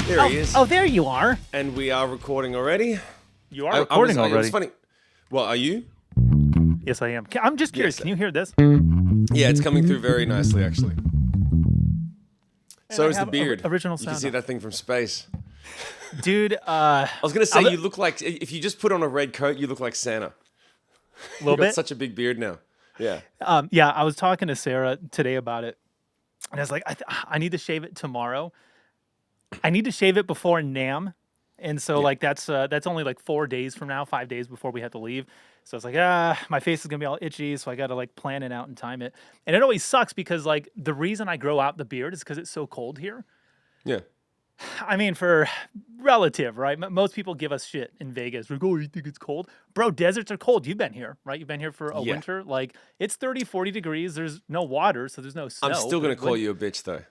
There he is. Oh, there you are. And we are recording already. You are recording already. It's funny. Well, are you? Yes, I am. I'm just curious. Yes. Can you hear this? Yeah, it's coming through very nicely, actually. So I is the have beard. original You sound can see on. that thing from space. Dude, I was going to say, you look like, if you just put on a red coat, you look like Santa. a little You've got bit. such a big beard now. Yeah. Yeah, I was talking to Sarah today about it, and I was like, I need to shave it tomorrow. I need to shave it before NAMM, and so like that's only like 4 days from now, 5 days before we have to leave. So it's like, my face is gonna be all itchy, so I got to like plan it out and time it. And it always sucks because like the reason I grow out the beard is because it's so cold here. Yeah. I mean, for relative, right? Most people give us shit in Vegas. Like, oh, you think it's cold? Bro, deserts are cold. You've been here, right? You've been here for a winter. Like, it's 30, 40 degrees. There's no water, so there's no snow. I'm still going to call you a bitch, though.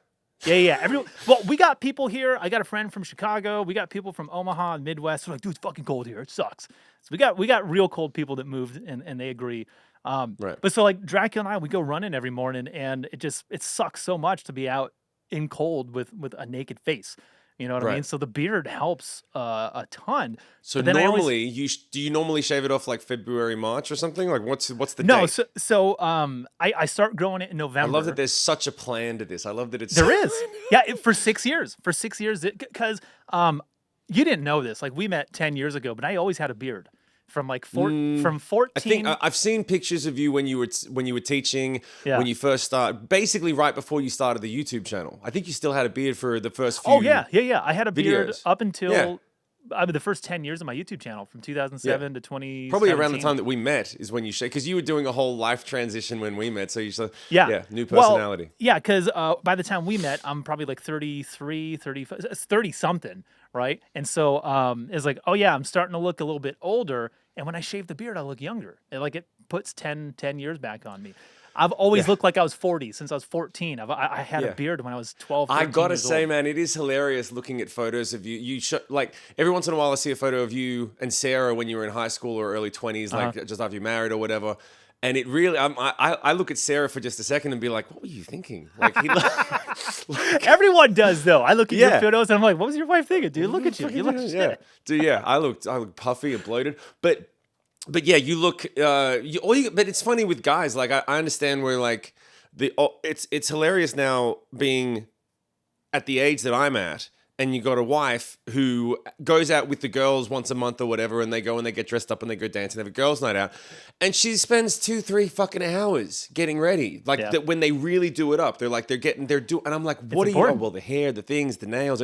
Yeah. Well, we got people here. I got a friend from Chicago. We got people from Omaha and Midwest. They're like, dude, it's fucking cold here. It sucks. So we got real cold people that moved, and they agree. Right. But so, like, Dracula and I, we go running every morning, and it sucks so much to be out in cold with a naked face. You know what I mean? So the beard helps a ton. So normally, do you normally shave it off like February, March or something? Like what's the date? So I start growing it in November. I love that there's such a plan to this. I love that it's there is. Yeah, for 6 years. For 6 years, because you didn't know this. Like we met 10 years ago, but I always had a beard. From 14. I think I've seen pictures of you when you were teaching, when you first started, basically right before you started the YouTube channel. I think you still had a beard for the first few. Oh yeah. I had a beard up until the first 10 years of my YouTube channel, from 2007 to 2017. Probably around the time that we met is when you shaved, because you were doing a whole life transition when we met. So you said, new personality. Well, yeah, because by the time we met, I'm probably like 33, 30 something, right? And so it's like, oh yeah, I'm starting to look a little bit older. And when I shave the beard, I look younger. It puts 10 years back on me. I've always looked like I was 40 since I was 14. I had a beard when I was 12, 13 I gotta years say, old. man, it is hilarious looking at photos of you. Like every once in a while, I see a photo of you and Sarah when you were in high school or early 20s, like just after you married or whatever. And it really, I look at Sarah for just a second and be like, what were you thinking? Like Everyone does though. I look at your photos and I'm like, what was your wife thinking, dude? Look at you. You look shit. Dude, I look puffy and bloated, but yeah, you look. But it's funny with guys. Like I understand where like it's hilarious now being at the age that I'm at. And you got a wife who goes out with the girls once a month or whatever, and they go and they get dressed up and they go dance and have a girls' night out. And she spends 2-3 fucking hours getting ready. Like that when they really do it up, they're doing, and I'm like, what are you? Oh, well, the hair, the things, the nails.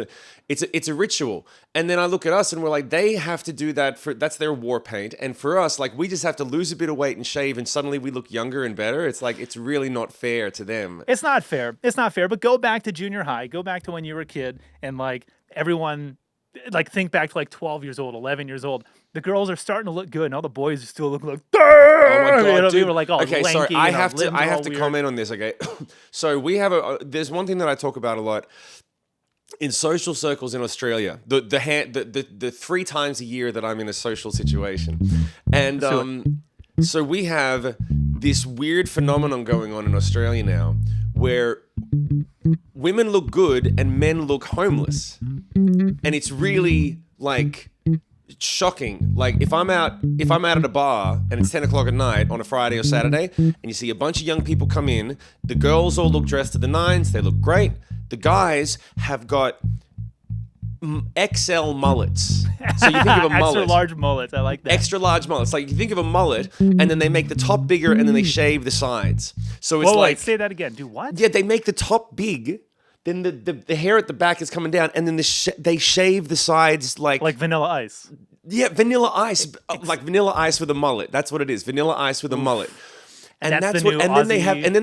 It's a ritual. And then I look at us and we're like, they have to do that that's their war paint. And for us, like we just have to lose a bit of weight and shave, and suddenly we look younger and better. It's like it's really not fair to them. It's not fair. But go back to junior high. Go back to when you were a kid, and like everyone, like think back to like 12 years old, 11 years old. The girls are starting to look good, and all the boys are still looking like. Oh my god, dude! We're like all okay, lanky, sorry, I have to weird. comment on this. Okay, so we have there's one thing that I talk about a lot in social circles in Australia. The 3 times a year that I'm in a social situation, and so we have this weird phenomenon going on in Australia now, where women look good and men look homeless, and it's really like shocking. Like if I'm out at a bar and it's 10 o'clock at night on a Friday or Saturday, and you see a bunch of young people come in, the girls all look dressed to the nines, they look great. The guys have got XL mullets. So you think of a mullet. Extra large mullets. I like that. Extra large mullets. Like you think of a mullet, and then they make the top bigger, and then they shave the sides. So it's wait, say that again. Do what? Yeah, they make the top big, then the hair at the back is coming down, and then they shave the sides like Vanilla Ice. Yeah, Vanilla Ice, like Vanilla Ice with a mullet. That's what it is. Vanilla Ice with a mullet. And that's the what. new And then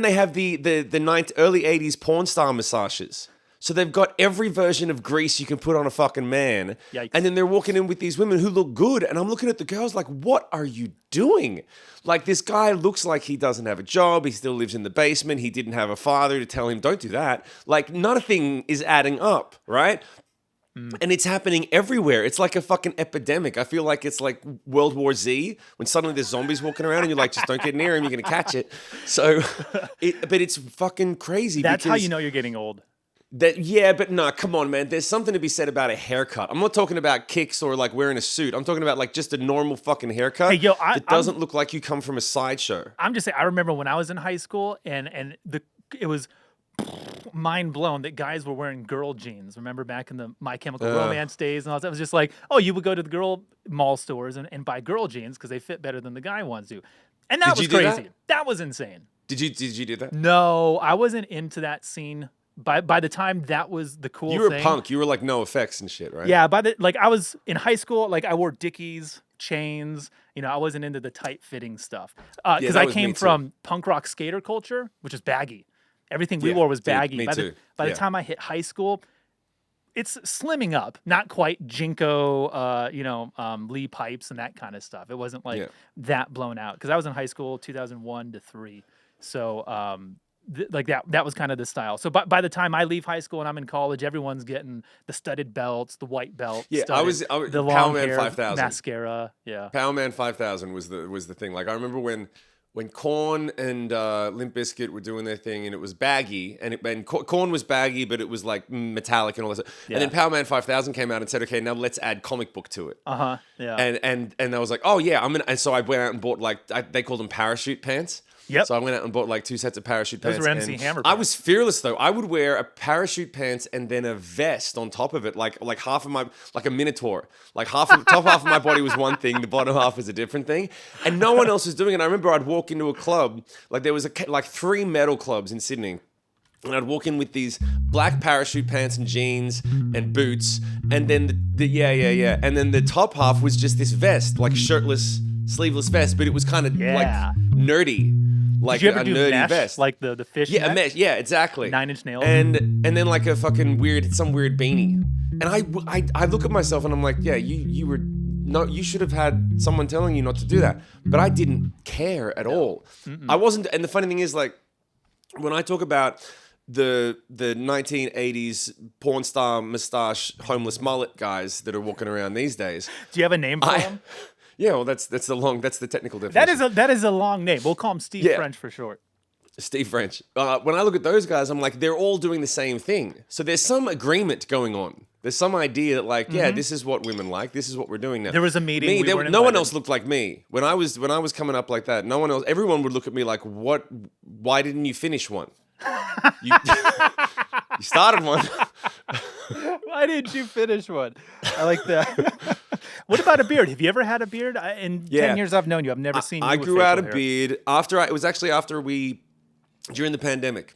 they have Aussie- the early 80s porn star massages. So they've got every version of grease you can put on a fucking man. Yikes. And then they're walking in with these women who look good. And I'm looking at the girls like, what are you doing? Like, this guy looks like he doesn't have a job. He still lives in the basement. He didn't have a father to tell him, don't do that. Like, nothing is adding up, right? And it's happening everywhere. It's like a fucking epidemic. I feel like it's like World War Z, when suddenly there's zombies walking around and you're like, just don't get near him, you're going to catch it. So, but it's fucking crazy. That's how you know you're getting old. Yeah, but no, come on, man. There's something to be said about a haircut. I'm not talking about kicks or like wearing a suit. I'm talking about like just a normal fucking haircut Hey, yo, that doesn't look like you come from a sideshow. I'm just saying. I remember when I was in high school, and it was mind blown that guys were wearing girl jeans. Remember back in the My Chemical Romance days and all that? It was just like, oh, you would go to the girl mall stores and buy girl jeans because they fit better than the guy ones do. And that was crazy. That was insane. Did you do that? No, I wasn't into that scene. By the time that was the cool thing. You were a punk. You were like no effects and shit, right? Yeah, I was in high school, like I wore Dickies, chains, I wasn't into the tight fitting stuff. Because I came from punk rock skater culture, which is baggy. Everything we wore was baggy. Me too. By the time I hit high school, it's slimming up, not quite Jinko, Lee pipes and that kind of stuff. It wasn't like that blown out because I was in high school 2001 to 3. So that was kind of the style. So by the time I leave high school and I'm in college, everyone's getting the studded belts, the white belt. Yeah, studded, I was the long Power Man hair, 5000 mascara. Yeah, Power Man 5000 was the thing. Like I remember when Korn and Limp Bizkit were doing their thing, and it was baggy, and Korn was baggy, but it was like metallic and all that stuff. Yeah. And then Power Man 5000 came out and said, okay, now let's add comic book to it. Yeah. And I was like, oh yeah, and so I went out and bought they called them parachute pants. Yep. So I went out and bought like 2 sets of parachute pants. Those were MC Hammer pants. I was fearless though. I would wear a parachute pants and then a vest on top of it, like half of like a minotaur. Like top half of my body was one thing, the bottom half was a different thing, and no one else was doing it. I remember I'd walk into a club, like there was like 3 metal clubs in Sydney. And I'd walk in with these black parachute pants and jeans and boots, and then and then the top half was just this vest, like shirtless, sleeveless vest, but it was kind of like nerdy. Like did you ever a do nerdy mesh, vest, like the fish? Yeah, a mesh. Yeah, exactly. 9 Inch Nails, and then like a fucking weird beanie. And I look at myself and I'm like, yeah, you should have had someone telling you not to do that, but I didn't care at all. I wasn't. And the funny thing is, like, when I talk about the 1980s porn star mustache homeless mullet guys that are walking around these days, do you have a name for them? Yeah, well, that's the technical definition. That is a long name. We'll call him Steve French for short. Steve French. When I look at those guys, I'm like, they're all doing the same thing. So there's some agreement going on. There's some idea that, like, yeah, this is what women like. This is what we're doing now. There was a meeting. No one else looked like me when I was coming up like that. No one else. Everyone would look at me like, what? Why didn't you finish one? You started one. Why didn't you finish one? I like that. What about a beard? Have you ever had a beard? In 10 years I've known you, I've never seen you I with grew out a hair. beard during the pandemic.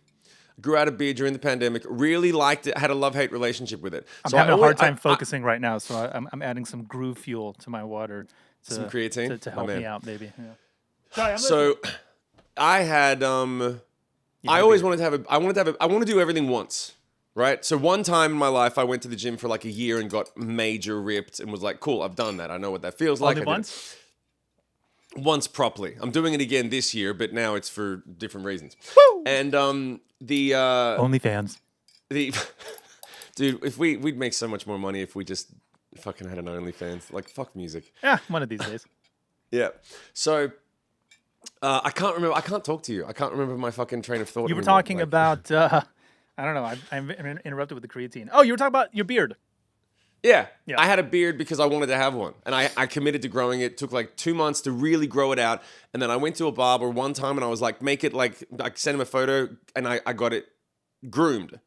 Grew out a beard during the pandemic. Really liked it. Had a love-hate relationship with it. I'm having a hard time focusing right now, so I'm adding some groove fuel to my water. Some creatine to help me out, maybe. Yeah. Sorry, so I had I always wanted to have I want to do everything once. Right? So one time in my life, I went to the gym for like a year and got major ripped and was like, cool, I've done that. I know what that feels like. Only once? Once properly. I'm doing it again this year, but now it's for different reasons. Woo! And OnlyFans. Dude, if we'd make so much more money if we just fucking had an OnlyFans. Like, fuck music. Yeah, one of these days. Yeah. So I can't remember. I can't talk to you. I can't remember my fucking train of thought. You were talking about... I don't know. I'm interrupted with the creatine. Oh, you were talking about your beard. Yeah. I had a beard because I wanted to have one. And I committed to growing it. It took like 2 months to really grow it out. And then I went to a barber one time and I was like, make it like, I sent him a photo and I got it groomed.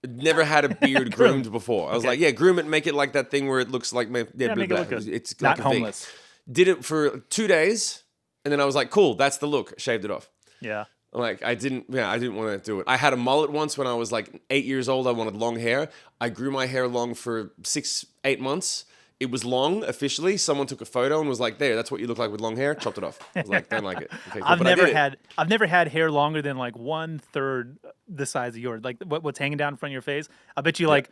Never had a beard groomed before. I was like, yeah, groom it, make it like that thing where it looks like, make it look good. It's not like homeless. Did it for 2 days. And then I was like, cool, that's the look. Shaved it off. Yeah. Like I didn't want to do it. I had a mullet once when I was like 8 years old. I wanted long hair. I grew my hair long for 6-8 months. It was long officially. Someone took a photo and was like, "There, that's what you look like with long hair." Chopped it off. I was like, "Don't like it." Okay, cool. I've never had hair longer than like 1/3 the size of yours. Like what's hanging down in front of your face. I bet you like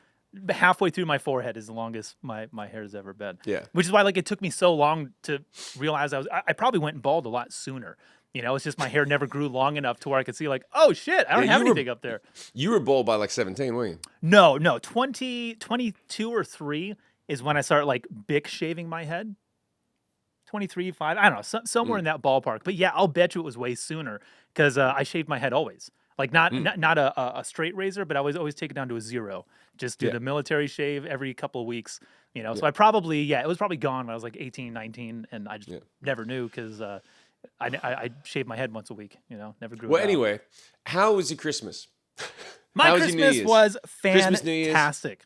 halfway through my forehead is the longest my hair has ever been. Yeah. Which is why like it took me so long to realize I probably went bald a lot sooner. It's just my hair never grew long enough to where I could see like, oh shit, I don't have anything up there. You were bald by like 17, weren't you? No, 22 or 3 is when I started like Bic shaving my head. 23, 5, I don't know, somewhere in that ballpark. But yeah, I'll bet you it was way sooner because I shaved my head always. Like not a straight razor, but I always take it down to a 0. Just do Yeah. the military shave every couple of weeks. Yeah. So I probably it was probably gone when I was like 18, 19, and I just Yeah. never knew because I shaved my head once a week. Never grew Well, it out. anyway, how was your Christmas? My How was your New Christmas Year's? was Christmas, New Year's? fantastic.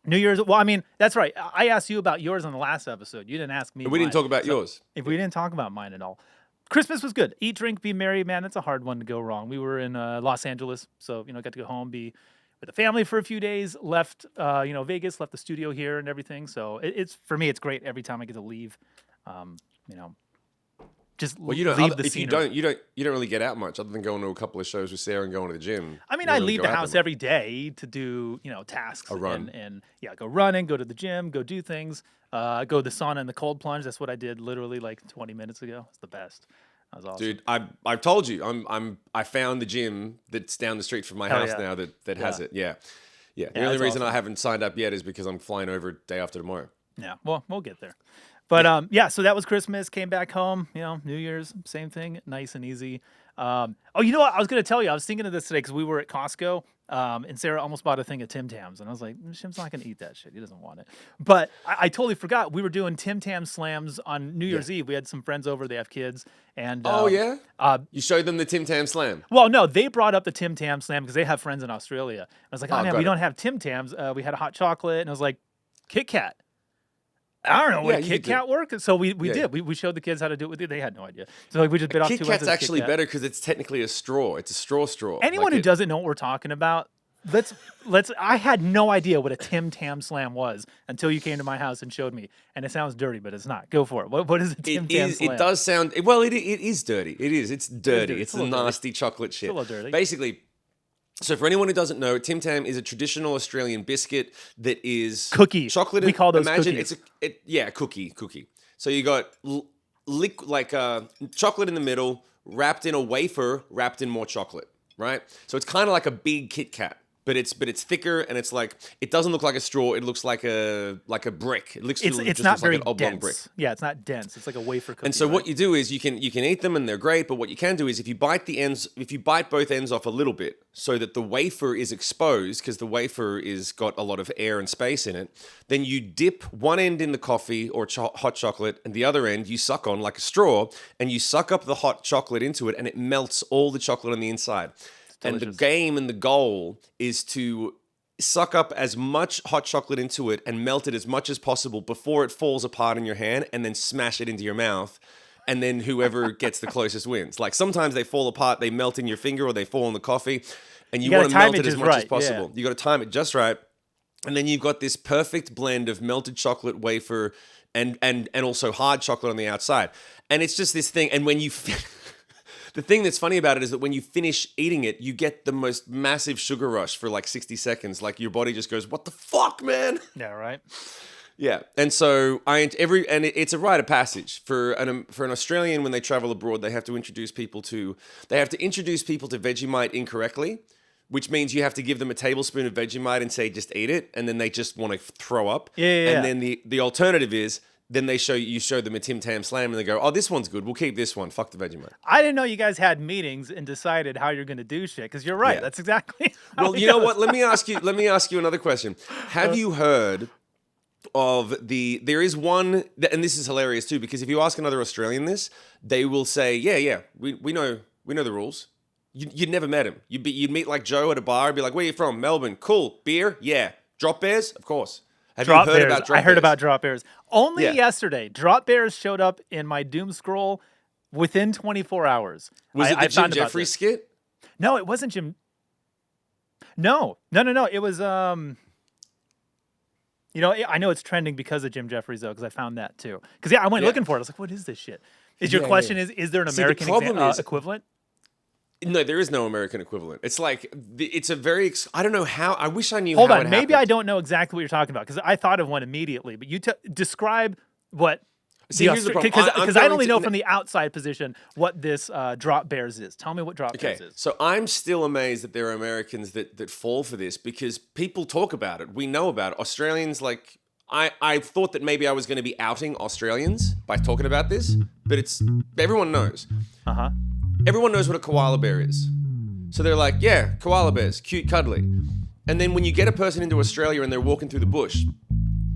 New Year's. Well, I mean, that's right. I asked you about yours on the last episode. You didn't ask me. We didn't talk about yours. If we didn't talk about mine at all, Christmas was good. Eat, drink, be merry, man. It's a hard one to go wrong. We were in Los Angeles, so got to go home, be with the family for a few days. Left, Vegas, left the studio here and everything. So it's for me, it's great every time I get to leave. Just Well, leave the if scenery. you don't really get out much other than going to a couple of shows with Sarah and going to the gym. I mean, You don't I really leave go the out that house much. every day to do, tasks. A run. And go running, go to the gym, go do things. Go to the sauna and the cold plunge. That's what I did literally like 20 minutes ago. It's the best. That was awesome. Dude, I've told you, I found the gym that's down the street from my house now that has it. Yeah. The only that's reason I awesome. haven't signed up yet is because I'm flying over day after tomorrow. Yeah, well, we'll get there. But so that was Christmas. Came back home. New Year's, same thing, nice and easy. You know what? I was going to tell you. I was thinking of this today because we were at Costco, and Sarah almost bought a thing of Tim Tams, and I was like, Shim's not going to eat that shit. He doesn't want it. But I totally forgot we were doing Tim Tam slams on New Year's Eve. We had some friends over. They have kids, and You showed them the Tim Tam Slam. well, no, they brought up the Tim Tam slam because they have friends in Australia. I was like, oh man, got we it. don't have Tim Tams. We had a hot chocolate, and I was like, Kit Kat. I don't know what a you Kit did. Kat worked. So we Yeah. did. We showed the kids how to do it with it. They had no idea. So we just bit off 2 Kit ends Kat's of the actually Kit Kat. better because it's technically a straw. It's a straw. Anyone who doesn't know what we're talking about, let's. I had no idea what a Tim Tam Slam was until you came to my house and showed me. And it sounds dirty, but it's not. Go for it. What is a Tim Tam Slam? It does sound well. It is dirty. It is. It's dirty. dirty. It's It's a a little dirty. nasty chocolate shit. a little dirty. Basically, so for anyone who doesn't know, Tim Tam is a traditional Australian biscuit that is Cookie. chocolate. We call those imagine cookies. it's a cookie. So you got chocolate in the middle, wrapped in a wafer, wrapped in more chocolate, right? So it's kind of like a big Kit Kat. But it's thicker, and it's like it doesn't look like a straw. It looks like a brick. It looks It's just not looks very like an oblong dense. brick. Yeah, it's not dense. It's like a wafer cookie. And so right? what you do is you can eat them and they're great, but what you can do is if you bite both ends off a little bit so that the wafer is exposed because the wafer is got a lot of air and space in it, then you dip one end in the coffee or hot chocolate and the other end you suck on like a straw and you suck up the hot chocolate into it and it melts all the chocolate on the inside. And the delicious. game and the goal is to suck up as much hot chocolate into it and melt it as much as possible before it falls apart in your hand and then smash it into your mouth. And then whoever gets the closest wins. Like sometimes they fall apart, they melt in your finger or they fall in the coffee. And you gotta want to time melt it it as just much as right, possible. yeah. You got to time it just right. And then you've got this perfect blend of melted chocolate wafer and also hard chocolate on the outside. And it's just this thing. And when you... The thing that's funny about it is that when you finish eating it, you get the most massive sugar rush for like 60 seconds. Like your body just goes, "What the fuck, man?" Yeah, right. Yeah, and so it's a rite of passage for an Australian when they travel abroad. They have to introduce people to Vegemite incorrectly, which means you have to give them a tablespoon of Vegemite and say just eat it, and then they just want to throw up. Yeah. And then the alternative is. Then you show them a Tim Tam Slam and they go, "Oh, this one's good. We'll keep this one. Fuck the Vegemite." I didn't know you guys had meetings and decided how you're going to do shit. Because you're right. Yeah. That's exactly. How Well, it you know goes. what? Let me ask you another question. Have you heard of there is one, and this is hilarious too, because if you ask another Australian this, they will say, yeah, we know the rules. You'd never met him. You'd meet like Joe at a bar and be like, "Where you from?" "Melbourne." "Cool. Beer?" "Yeah." "Drop Bears?" "Of course." Have Drop you heard Bears. about Drop I heard Bears? about Drop Bears. Only Yeah. yesterday, Drop Bears showed up in my doom scroll within 24 hours. Was it I the Jim found about Jeffries this. skit? No, it wasn't Jim. No. It was I know it's trending because of Jim Jeffries though, because I found that too. Because I went Yeah. looking for it. I was like, what is this shit? Your Yeah, question yeah. is there an See, the American problem is- equivalent? No, there is no American equivalent. It's like it's a very. I don't know how. I wish I knew. Hold how on, it maybe happened. I don't know exactly what you're talking about because I thought of one immediately. But you describe what. See, here's the problem. I'm Because I going only to- know from the outside position what this Drop Bears is. Tell me what Drop Okay, Bears is. so I'm still amazed that there are Americans that fall for this because people talk about it. We know about it. Australians, like, I thought that maybe I was going to be outing Australians by talking about this, but everyone knows. Uh huh. Everyone knows what a koala bear is. So they're like, yeah, koala bears, cute, cuddly. And then when you get a person into Australia and they're walking through the bush,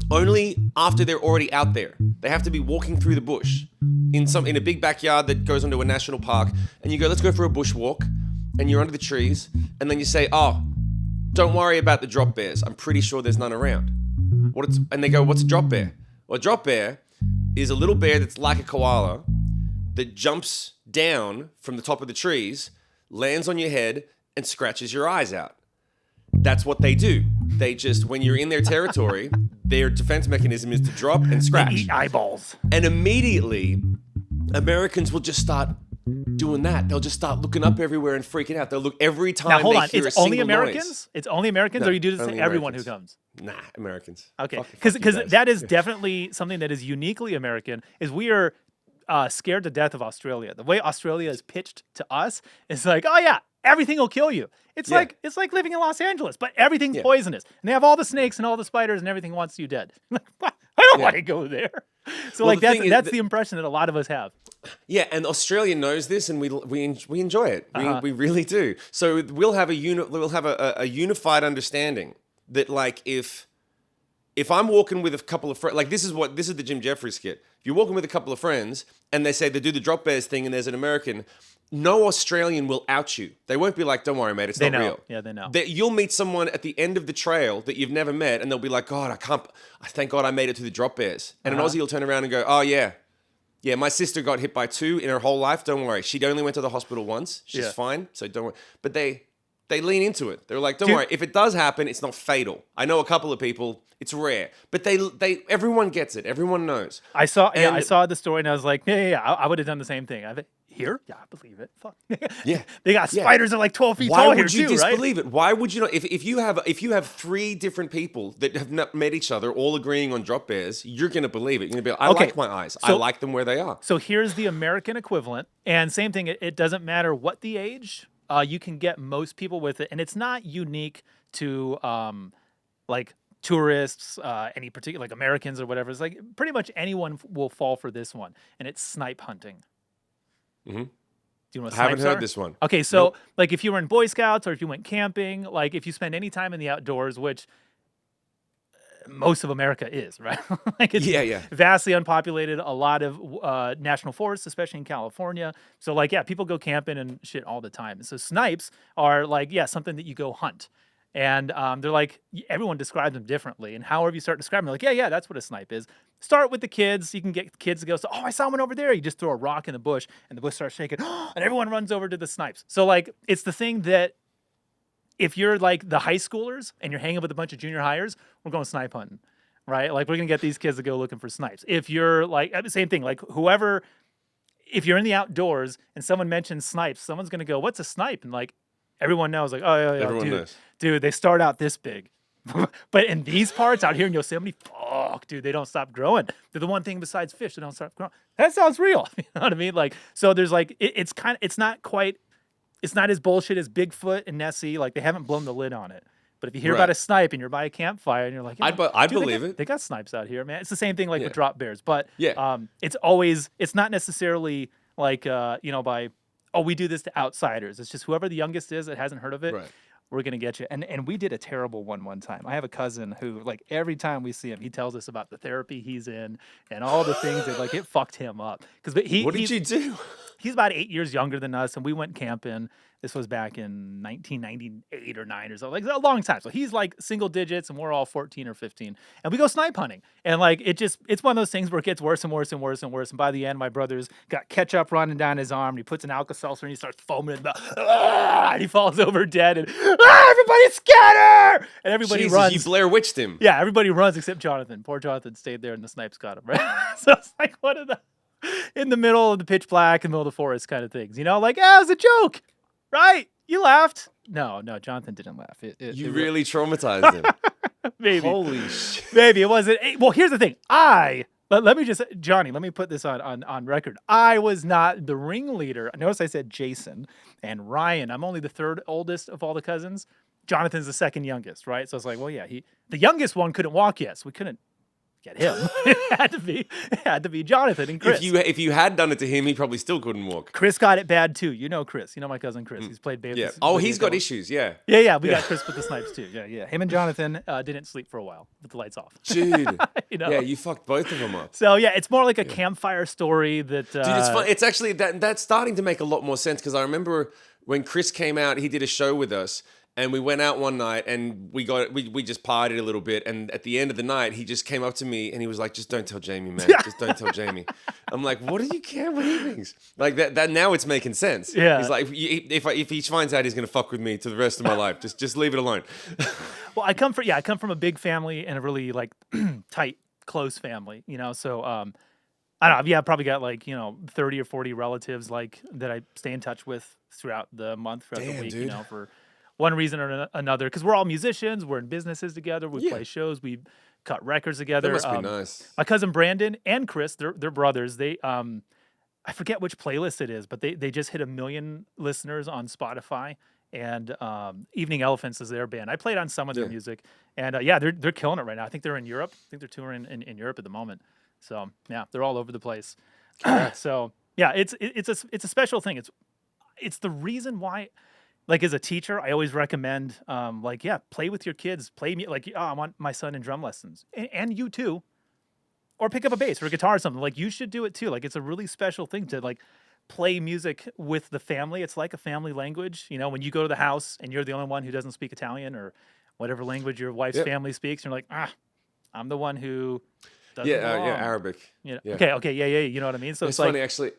only after they're already out there. They have to be walking through the bush in a big backyard that goes onto a national park. And you go, let's go for a bush walk. And you're under the trees. And then you say, oh, don't worry about the drop bears. I'm pretty sure there's none around. And they go, what's a drop bear? Well, a drop bear is a little bear that's like a koala that jumps down from the top of the trees, lands on your head, and scratches your eyes out. That's what they do. They just, when you're in their territory, their defense mechanism is to drop and scratch. They eat eyeballs. And immediately, Americans will just start doing that. They'll just start looking up everywhere and freaking out. They'll look every time Now, hold they on. hear It's a only single Americans? noise. It's only Americans, or you do this to only everyone who Americans. comes? Nah, Americans. Okay, Fuck because you guys. that is definitely something that is uniquely American. Is we are scared to death of Australia. The way Australia is pitched to us is like, oh yeah, everything will kill you. It's like living in Los Angeles, but everything's poisonous, and they have all the snakes and all the spiders, and everything wants you dead. I don't want to go there. So Well, like the thing that's is the impression that a lot of us have. Yeah, and Australia knows this, and we enjoy it. We really do. So we'll have a unified understanding that, like, if I'm walking with a couple of friends, like this is the Jim Jeffries skit. If you're walking with a couple of friends and they say they do the drop bears thing, and there's an American, no Australian will out you. They won't be like, "Don't worry, mate, it's not real." Yeah, they know. You'll meet someone at the end of the trail that you've never met, and they'll be like, "God, thank God I made it to the drop bears." And an Aussie will turn around and go, "Oh yeah. Yeah, my sister got hit by 2 in her whole life. Don't worry. She only went to the hospital once. She's fine. So don't worry." But they lean into it. They're like, "Don't worry. If it does happen, it's not fatal." I know a couple of people. It's rare, but everyone gets it. Everyone knows. I saw the story, and I was like, I would have done the same thing. Here? Yeah, I believe it. Fuck. Yeah. They got spiders that are like 12 feet Why tall would here you too, right? disbelieve it? Why would you not? If you have 3 different people that have not met each other, all agreeing on drop bears, you're gonna believe it. You're gonna be like, I like my eyes. I like them where they are. So here's the American equivalent, and same thing. It doesn't matter what the age. You can get most people with it, and it's not unique to like tourists, any particular like Americans or whatever. It's like pretty much anyone will fall for this one, and it's snipe hunting. Mm-hmm. Do you know what I haven't snipes heard are? this one. Okay, so like if you were in Boy Scouts or if you went camping, like if you spend any time in the outdoors, which most of America is, right? Like it's vastly unpopulated, a lot of national forests, especially in California. So like, people go camping and shit all the time. And so snipes are like, something that you go hunt. And they're like, everyone describes them differently. And however you start describing them, like, that's what a snipe is. Start with the kids. You can get kids to go, I saw one over there. You just throw a rock in the bush and the bush starts shaking. And everyone runs over to the snipes. So like, it's the thing that if you're like the high schoolers and you're hanging with a bunch of junior hires, we're going snipe hunting, right? Like we're going to get these kids to go looking for snipes. If you're like, same thing, like if you're in the outdoors and someone mentions snipes, someone's going to go, what's a snipe? And like, everyone knows, like, Everyone knows. Dude, they start out this big. But in these parts out here in Yosemite, fuck, dude, they don't stop growing. They're the one thing besides fish that don't stop growing. That sounds real. You know what I mean? Like, so there's like, it's not as bullshit as Bigfoot and Nessie. Like, they haven't blown the lid on it. But if you hear about a snipe and you're by a campfire and you're like, I'd believe it. They got snipes out here, man. It's the same thing like with drop bears. But it's not necessarily like, we do this to outsiders. It's just whoever the youngest is that hasn't heard of it, we're going to get you. And we did a terrible one time. I have a cousin who, like, every time we see him, he tells us about the therapy he's in and all the things that, like, it fucked him up. What did you do? He's about 8 years younger than us, and we went camping. This was back in 1998 or 9 or so, like a long time. So he's like single digits, and we're all 14 or 15. And we go snipe hunting. And like it's one of those things where it gets worse and worse and worse and worse. And by the end, my brother's got ketchup running down his arm, and he puts an Alka-Seltzer, and he starts foaming, and he falls over dead. And everybody scatter! And everybody runs. You Blair Witched him. Yeah, everybody runs except Jonathan. Poor Jonathan stayed there, and the snipes got him. Right? So it's like one of the in the middle of the pitch black, in the middle of the forest kind of things. You know, like, it was a joke. Right? You laughed. No, Jonathan didn't laugh. You really traumatized him. Maybe. Holy shit. Maybe it wasn't. Well, here's the thing. Let me just, Johnny, let me put this on record. I was not the ringleader. Notice I said Jason and Ryan. I'm only the third oldest of all the cousins. Jonathan's the second youngest, right? So it's like, well, yeah, the youngest one couldn't walk yet, so we couldn't get him. It had to be Jonathan and Chris. If you had done it to him, he probably still couldn't walk. Chris got it bad too. You know Chris. You know my cousin Chris. He's played bass. Yeah. Oh, he's got issues. Yeah. Yeah. We got Chris with the snipes too. Yeah. Him and Jonathan didn't sleep for a while with the lights off. Dude. You know? Yeah, you fucked both of them up. So yeah, it's more like a campfire story that. Dude, it's fun. It's actually that's starting to make a lot more sense because I remember when Chris came out, he did a show with us. And we went out one night and we just partied a little bit. And at the end of the night, he just came up to me and he was like, "Just don't tell Jayme, man. Just don't tell Jayme." I'm like, "What do you care what he thinks?" Like that now it's making sense. Yeah. He's like, if he finds out he's gonna fuck with me to the rest of my life, just leave it alone. Well, I come from a big family and a really like tight, close family. You know, so I don't know. Yeah, I've probably got like 30 or 40 relatives like that I stay in touch with throughout the month, throughout the week. Dude. You know, for one reason or another, because we're all musicians, we're in businesses together, we play shows, we cut records together. That must be nice. My cousin Brandon and Chris, they're brothers. They I forget which playlist it is, but they just hit 1 million listeners on Spotify. And Evening Elephants is their band. I played on some of their music, and they're killing it right now. I think they're in Europe. I think they're touring in Europe at the moment. So yeah, they're all over the place. So yeah, it's a special thing. It's the reason why. Like as a teacher, I always recommend, play with your kids. I want my son in drum lessons, and you too, or pick up a bass or a guitar or something. Like you should do it too. Like it's a really special thing to like play music with the family. It's like a family language. You know, when you go to the house and you're the only one who doesn't speak Italian or whatever language your wife's family speaks, you're like, I'm the one who doesn't belong. Arabic. You know? Okay, yeah. You know what I mean? So it's funny actually.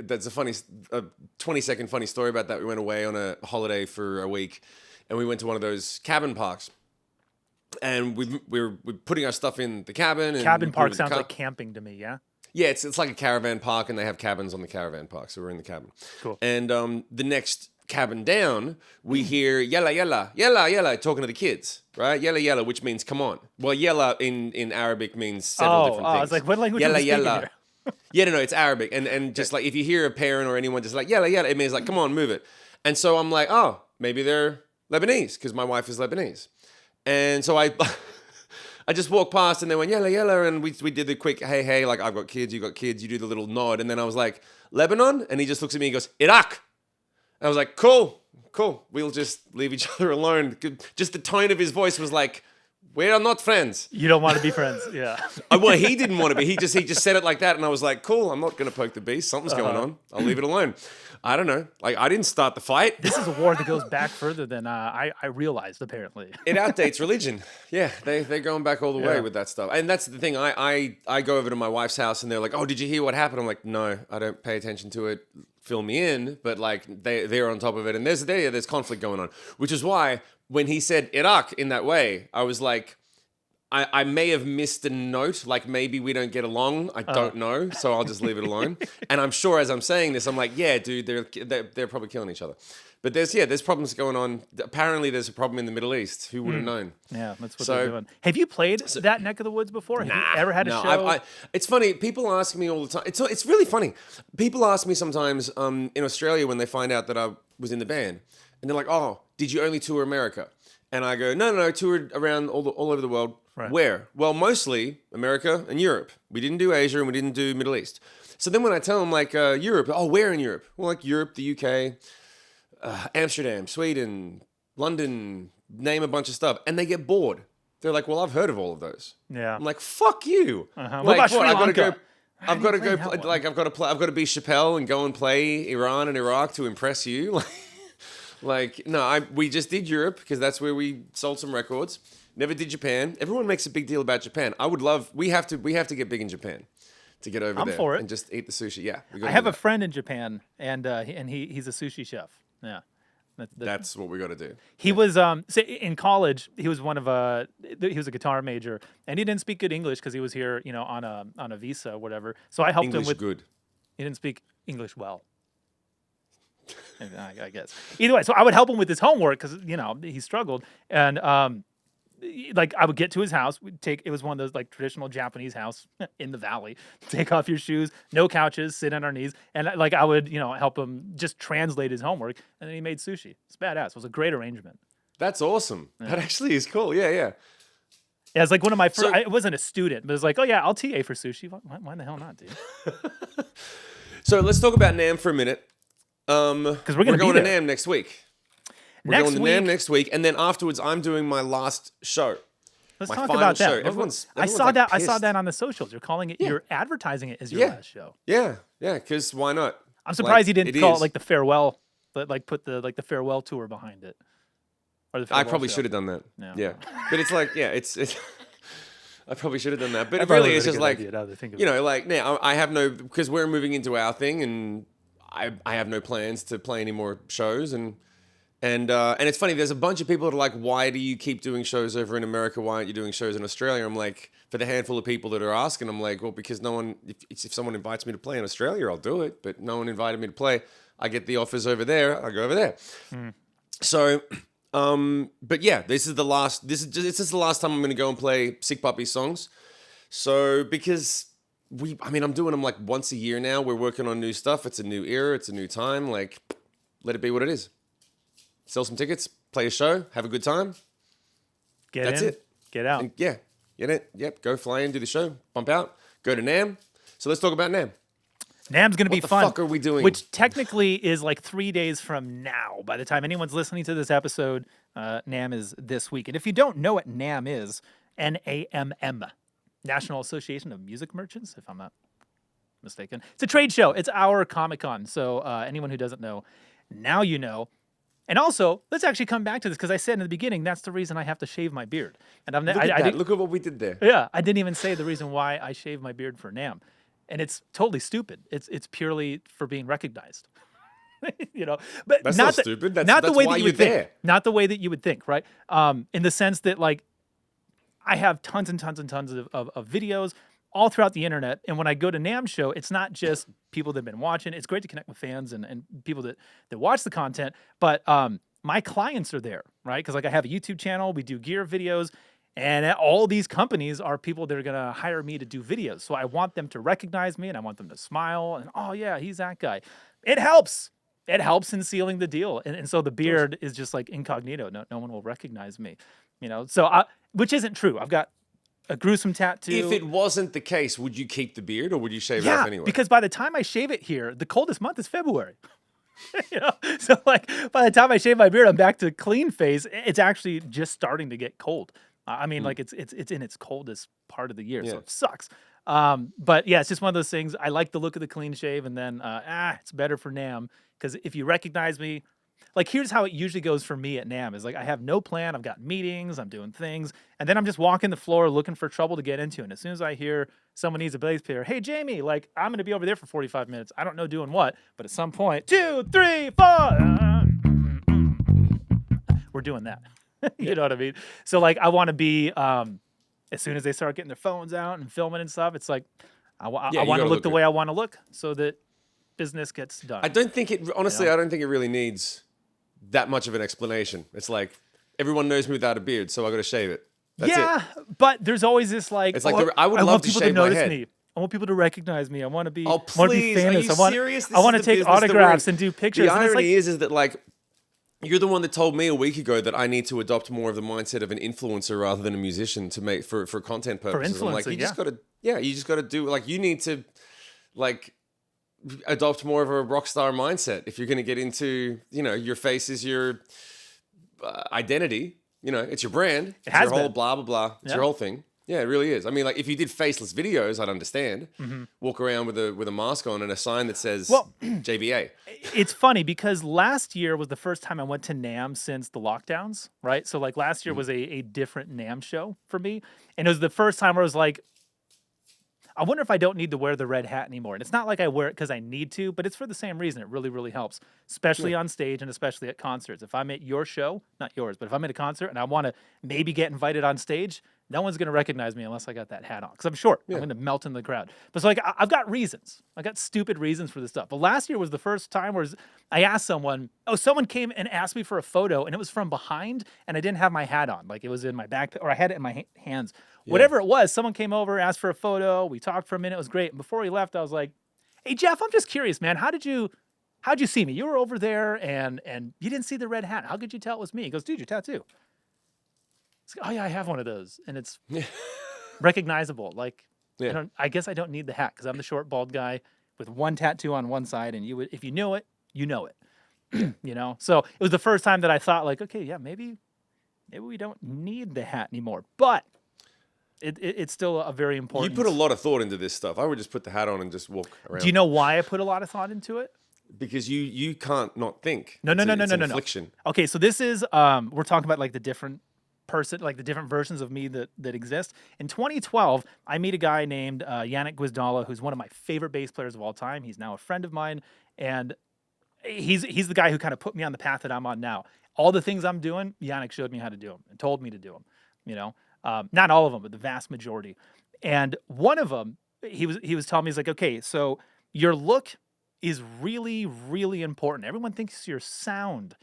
That's a funny 20-second funny story about that. We went away on a holiday for a week and we went to one of those cabin parks and we're putting our stuff in the cabin. And cabin park sounds like camping to me, yeah? Yeah, it's like a caravan park and they have cabins on the caravan park. So we're in the cabin. Cool. And the next cabin down, we hear yalla, yalla, yalla, yalla, talking to the kids, right? Yalla, yalla, which means come on. Well, yalla in Arabic means several different things. I was like, what language yalla, are we speaking yalla. here? Yeah, no, it's Arabic. And just like if you hear a parent or anyone just like, yalla, yalla, it means like, come on, move it. And so I'm like, oh, maybe they're Lebanese because my wife is Lebanese. And so I just walked past and they went, yalla, yalla. And we did the quick, hey, like I've got kids, you got kids. You do the little nod. And then I was like, Lebanon? And he just looks at me and goes, Iraq. And I was like, cool. We'll just leave each other alone. Just the tone of his voice was like, we are not friends. You don't want to be friends, yeah. Well, he didn't want to be. He just said it like that, and I was like, "Cool, I'm not going to poke the beast. Something's going on. I'll leave it alone." I don't know. Like I didn't start the fight. This is a war that goes back further than I realized. Apparently, it outdates religion. Yeah, they're going back all the way with that stuff. And that's the thing. I go over to my wife's house, and they're like, "Oh, did you hear what happened?" I'm like, "No, I don't pay attention to it. Fill me in." But like they're on top of it, and there's conflict going on, which is why when he said Iraq in that way, I was like. I may have missed a note, like maybe we don't get along. I don't know, so I'll just leave it alone. And I'm sure as I'm saying this, I'm like, yeah, dude, they're probably killing each other. But there's problems going on. Apparently, there's a problem in the Middle East. Who would have known? Yeah, that's what they're doing. Have you played that neck of the woods before? Have you ever had a show? It's funny. People ask me all the time. It's really funny. People ask me sometimes in Australia when they find out that I was in the band, and they're like, "Oh, did you only tour America?" And I go, no, toured around all over the world. Right. Where? Well, mostly America and Europe. We didn't do Asia and we didn't do Middle East. So then when I tell them like Europe, where in Europe? Well, like Europe, the UK, Amsterdam, Sweden, London, name a bunch of stuff. And they get bored. They're like, well, I've heard of all of those. Yeah. I'm like, fuck you. What about Sri Lanka? I've got to go. I've got to be Chappelle and go and play Iran and Iraq to impress you. We just did Europe because that's where we sold some records. Never did Japan. Everyone makes a big deal about Japan. We have to get big in Japan to get over there for it. And just eat the sushi. Yeah, I have a friend in Japan, and he's a sushi chef. Yeah, that's what we got to do. He was in college. He was he was a guitar major, and he didn't speak good English because he was here, on a visa or whatever. So I helped him with good. He didn't speak English well. I guess. Either way, so I would help him with his homework because he struggled, and I would get to his house. It was one of those like traditional Japanese house in the valley. Take off your shoes, no couches, sit on our knees, and I would help him just translate his homework, and then he made sushi. It's badass. It was a great arrangement. That's awesome. Yeah. That actually is cool. Yeah. Yeah, it's like one of my first. So I wasn't a student, but it was like, oh yeah, I'll TA for sushi. Why the hell not, dude? so let's talk about NAMM for a minute. Because we're We're gonna be going to there NAMM next week. We're next going to week. NAMM next week, and then afterwards, I'm doing my last show. Let's My talk final about that. show. Everyone's I saw like that. I pissed. saw that on the socials. You're calling it. Yeah. You're advertising it as your Yeah. last show. Yeah, because why not? I'm surprised you didn't it call is. it like the farewell, but like put the farewell tour behind it. Or the I farewell probably show. should have done that. No. Yeah, but it's like, yeah, it's I probably should have done that. But That it probably really is would've just been a like, good idea now that I think of you it. know, like now I have no, because we're moving into our thing, and I have no plans to play any more shows, and it's funny. There's a bunch of people that are like, why do you keep doing shows over in America? Why aren't you doing shows in Australia? I'm like, for the handful of people that are asking, I'm like, well, because no one, if someone invites me to play in Australia, I'll do it. But no one invited me to play. I get the offers over there. I go over there. So, but yeah, this is the last time I'm going to go and play Sick Puppy songs. So, because I'm doing them like once a year now. We're working on new stuff. It's a new era. It's a new time. Like, let it be what it is. Sell some tickets, play a show, have a good time. That's it. Get out. And yeah, get it. Yep, go fly in, do the show, bump out, go to NAMM. So let's talk about NAMM. NAMM's going to be What the fun. fuck are we doing? Which technically is like 3 days from now. By the time anyone's listening to this episode, NAMM is this week. And if you don't know what NAMM is, NAMM, National Association of Music Merchants, if I'm not mistaken. It's a trade show. It's our Comic-Con. So anyone who doesn't know, now you know. And also, let's actually come back to this because I said in the beginning that's the reason I have to shave my beard. And Look at that. Look at what we did there. Yeah, I didn't even say the reason why I shave my beard for NAMM, and it's totally stupid. It's purely for being recognized, you know. But That's not not the, stupid. That's not the way why that you you're would think. there. Not the way that you would think, right? In the sense that like I have tons and tons and tons of videos all throughout the internet, and when I go to NAMM show, it's not just people that've been watching. It's great to connect with fans and people that watch the content, but my clients are there, right? Because like I have a YouTube channel, we do gear videos, and all these companies are people that are gonna hire me to do videos. So I want them to recognize me, and I want them to smile, and oh yeah, he's that guy. It helps. It helps in sealing the deal, and so the beard is just like incognito. No one will recognize me, you know. So which isn't true. I've got a gruesome tattoo. If it wasn't the case, would you keep the beard or would you shave it off anyway? Because by the time I shave it here, the coldest month is February. You know, so like by the time I shave my beard, I'm back to clean phase. It's actually just starting to get cold. I mean, like it's in its coldest part of the year, so it sucks. But yeah, it's just one of those things. I like the look of the clean shave, and then it's better for NAMM because if you recognize me, like here's how it usually goes for me at NAMM is like I have no plan. I've got meetings, I'm doing things, and then I'm just walking the floor looking for trouble to get into. And as soon as I hear someone needs a bass player, hey Jayme, like I'm gonna be over there for 45 minutes. I don't know doing what, but at some point, 2, 3, 4, we're doing that. You know what I mean? So like I want to be as soon as they start getting their phones out and filming and stuff, it's like I want to look the way I want to look so that business gets done. I don't think it, honestly, I don't think it really needs that much of an explanation. It's like everyone knows me without a beard, so I got to shave it. That's it. But there's always this like, It's like I would love want to people shave to my notice head. me. I want people to recognize me. I want to be, Oh, want to be please. Are famous. you serious? This I want to is the take business that we're in. autographs and do pictures. The And it's irony like, is that like you're the one that told me a week ago that I need to adopt more of the mindset of an influencer rather than a musician to make for content purposes. I'm like, influencing, you just got to do like you need to like adopt more of a rock star mindset if you're going to get into, you know, your face is your identity, you know, it's your brand, it's has your whole been. blah blah blah, it's your whole thing. Yeah, it really is. I mean, like if you did faceless videos, I'd understand. Walk around with a mask on and a sign that says JBA. it's funny because last year was the first time I went to NAMM since the lockdowns, right? So like last year was a different NAMM show for me. And it was the first time where I was like, I wonder if I don't need to wear the red hat anymore. And it's not like I wear it because I need to, but it's for the same reason. It really, really helps, especially on stage and especially at concerts. If I'm at your show, not yours, but if I'm at a concert and I want to maybe get invited on stage, no one's going to recognize me unless I got that hat on because I'm short. I'm going to melt in the crowd. But so like I've got reasons. I got stupid reasons for this stuff. But last year was the first time where I asked someone, someone came and asked me for a photo and it was from behind and I didn't have my hat on. Like it was in my back or I had it in my hands. Whatever it was, someone came over, asked for a photo. We talked for a minute. It was great. And before he left, I was like, hey, Jeff, I'm just curious, man. How'd you see me? You were over there and you didn't see the red hat. How could you tell it was me? He goes, dude, your tattoo. It's like, oh yeah, I have one of those, and it's Yeah. recognizable. Like Yeah. I guess I don't need the hat because I'm the short bald guy with one tattoo on one side, and you would if you knew it, you know it. Yeah. So it was the first time that I thought like, okay, yeah, maybe we don't need the hat anymore, but it's still a very You important. put a lot of thought into this stuff. I would just put the hat on and just walk around. Do you know why I put a lot of thought into it? Because you can't not think. No, It's no. an affliction. Okay, so this is we're talking about like the different like the different versions of me that exist. In 2012, I meet a guy named Yannick Gwizdala, who's one of my favorite bass players of all time. He's now a friend of mine, and he's the guy who kind of put me on the path that I'm on now. All the things I'm doing, Yannick showed me how to do them and told me to do them. Not all of them, but the vast majority. And one of them, he was telling me, he's like, okay, so your look is really, really important. Everyone thinks your sound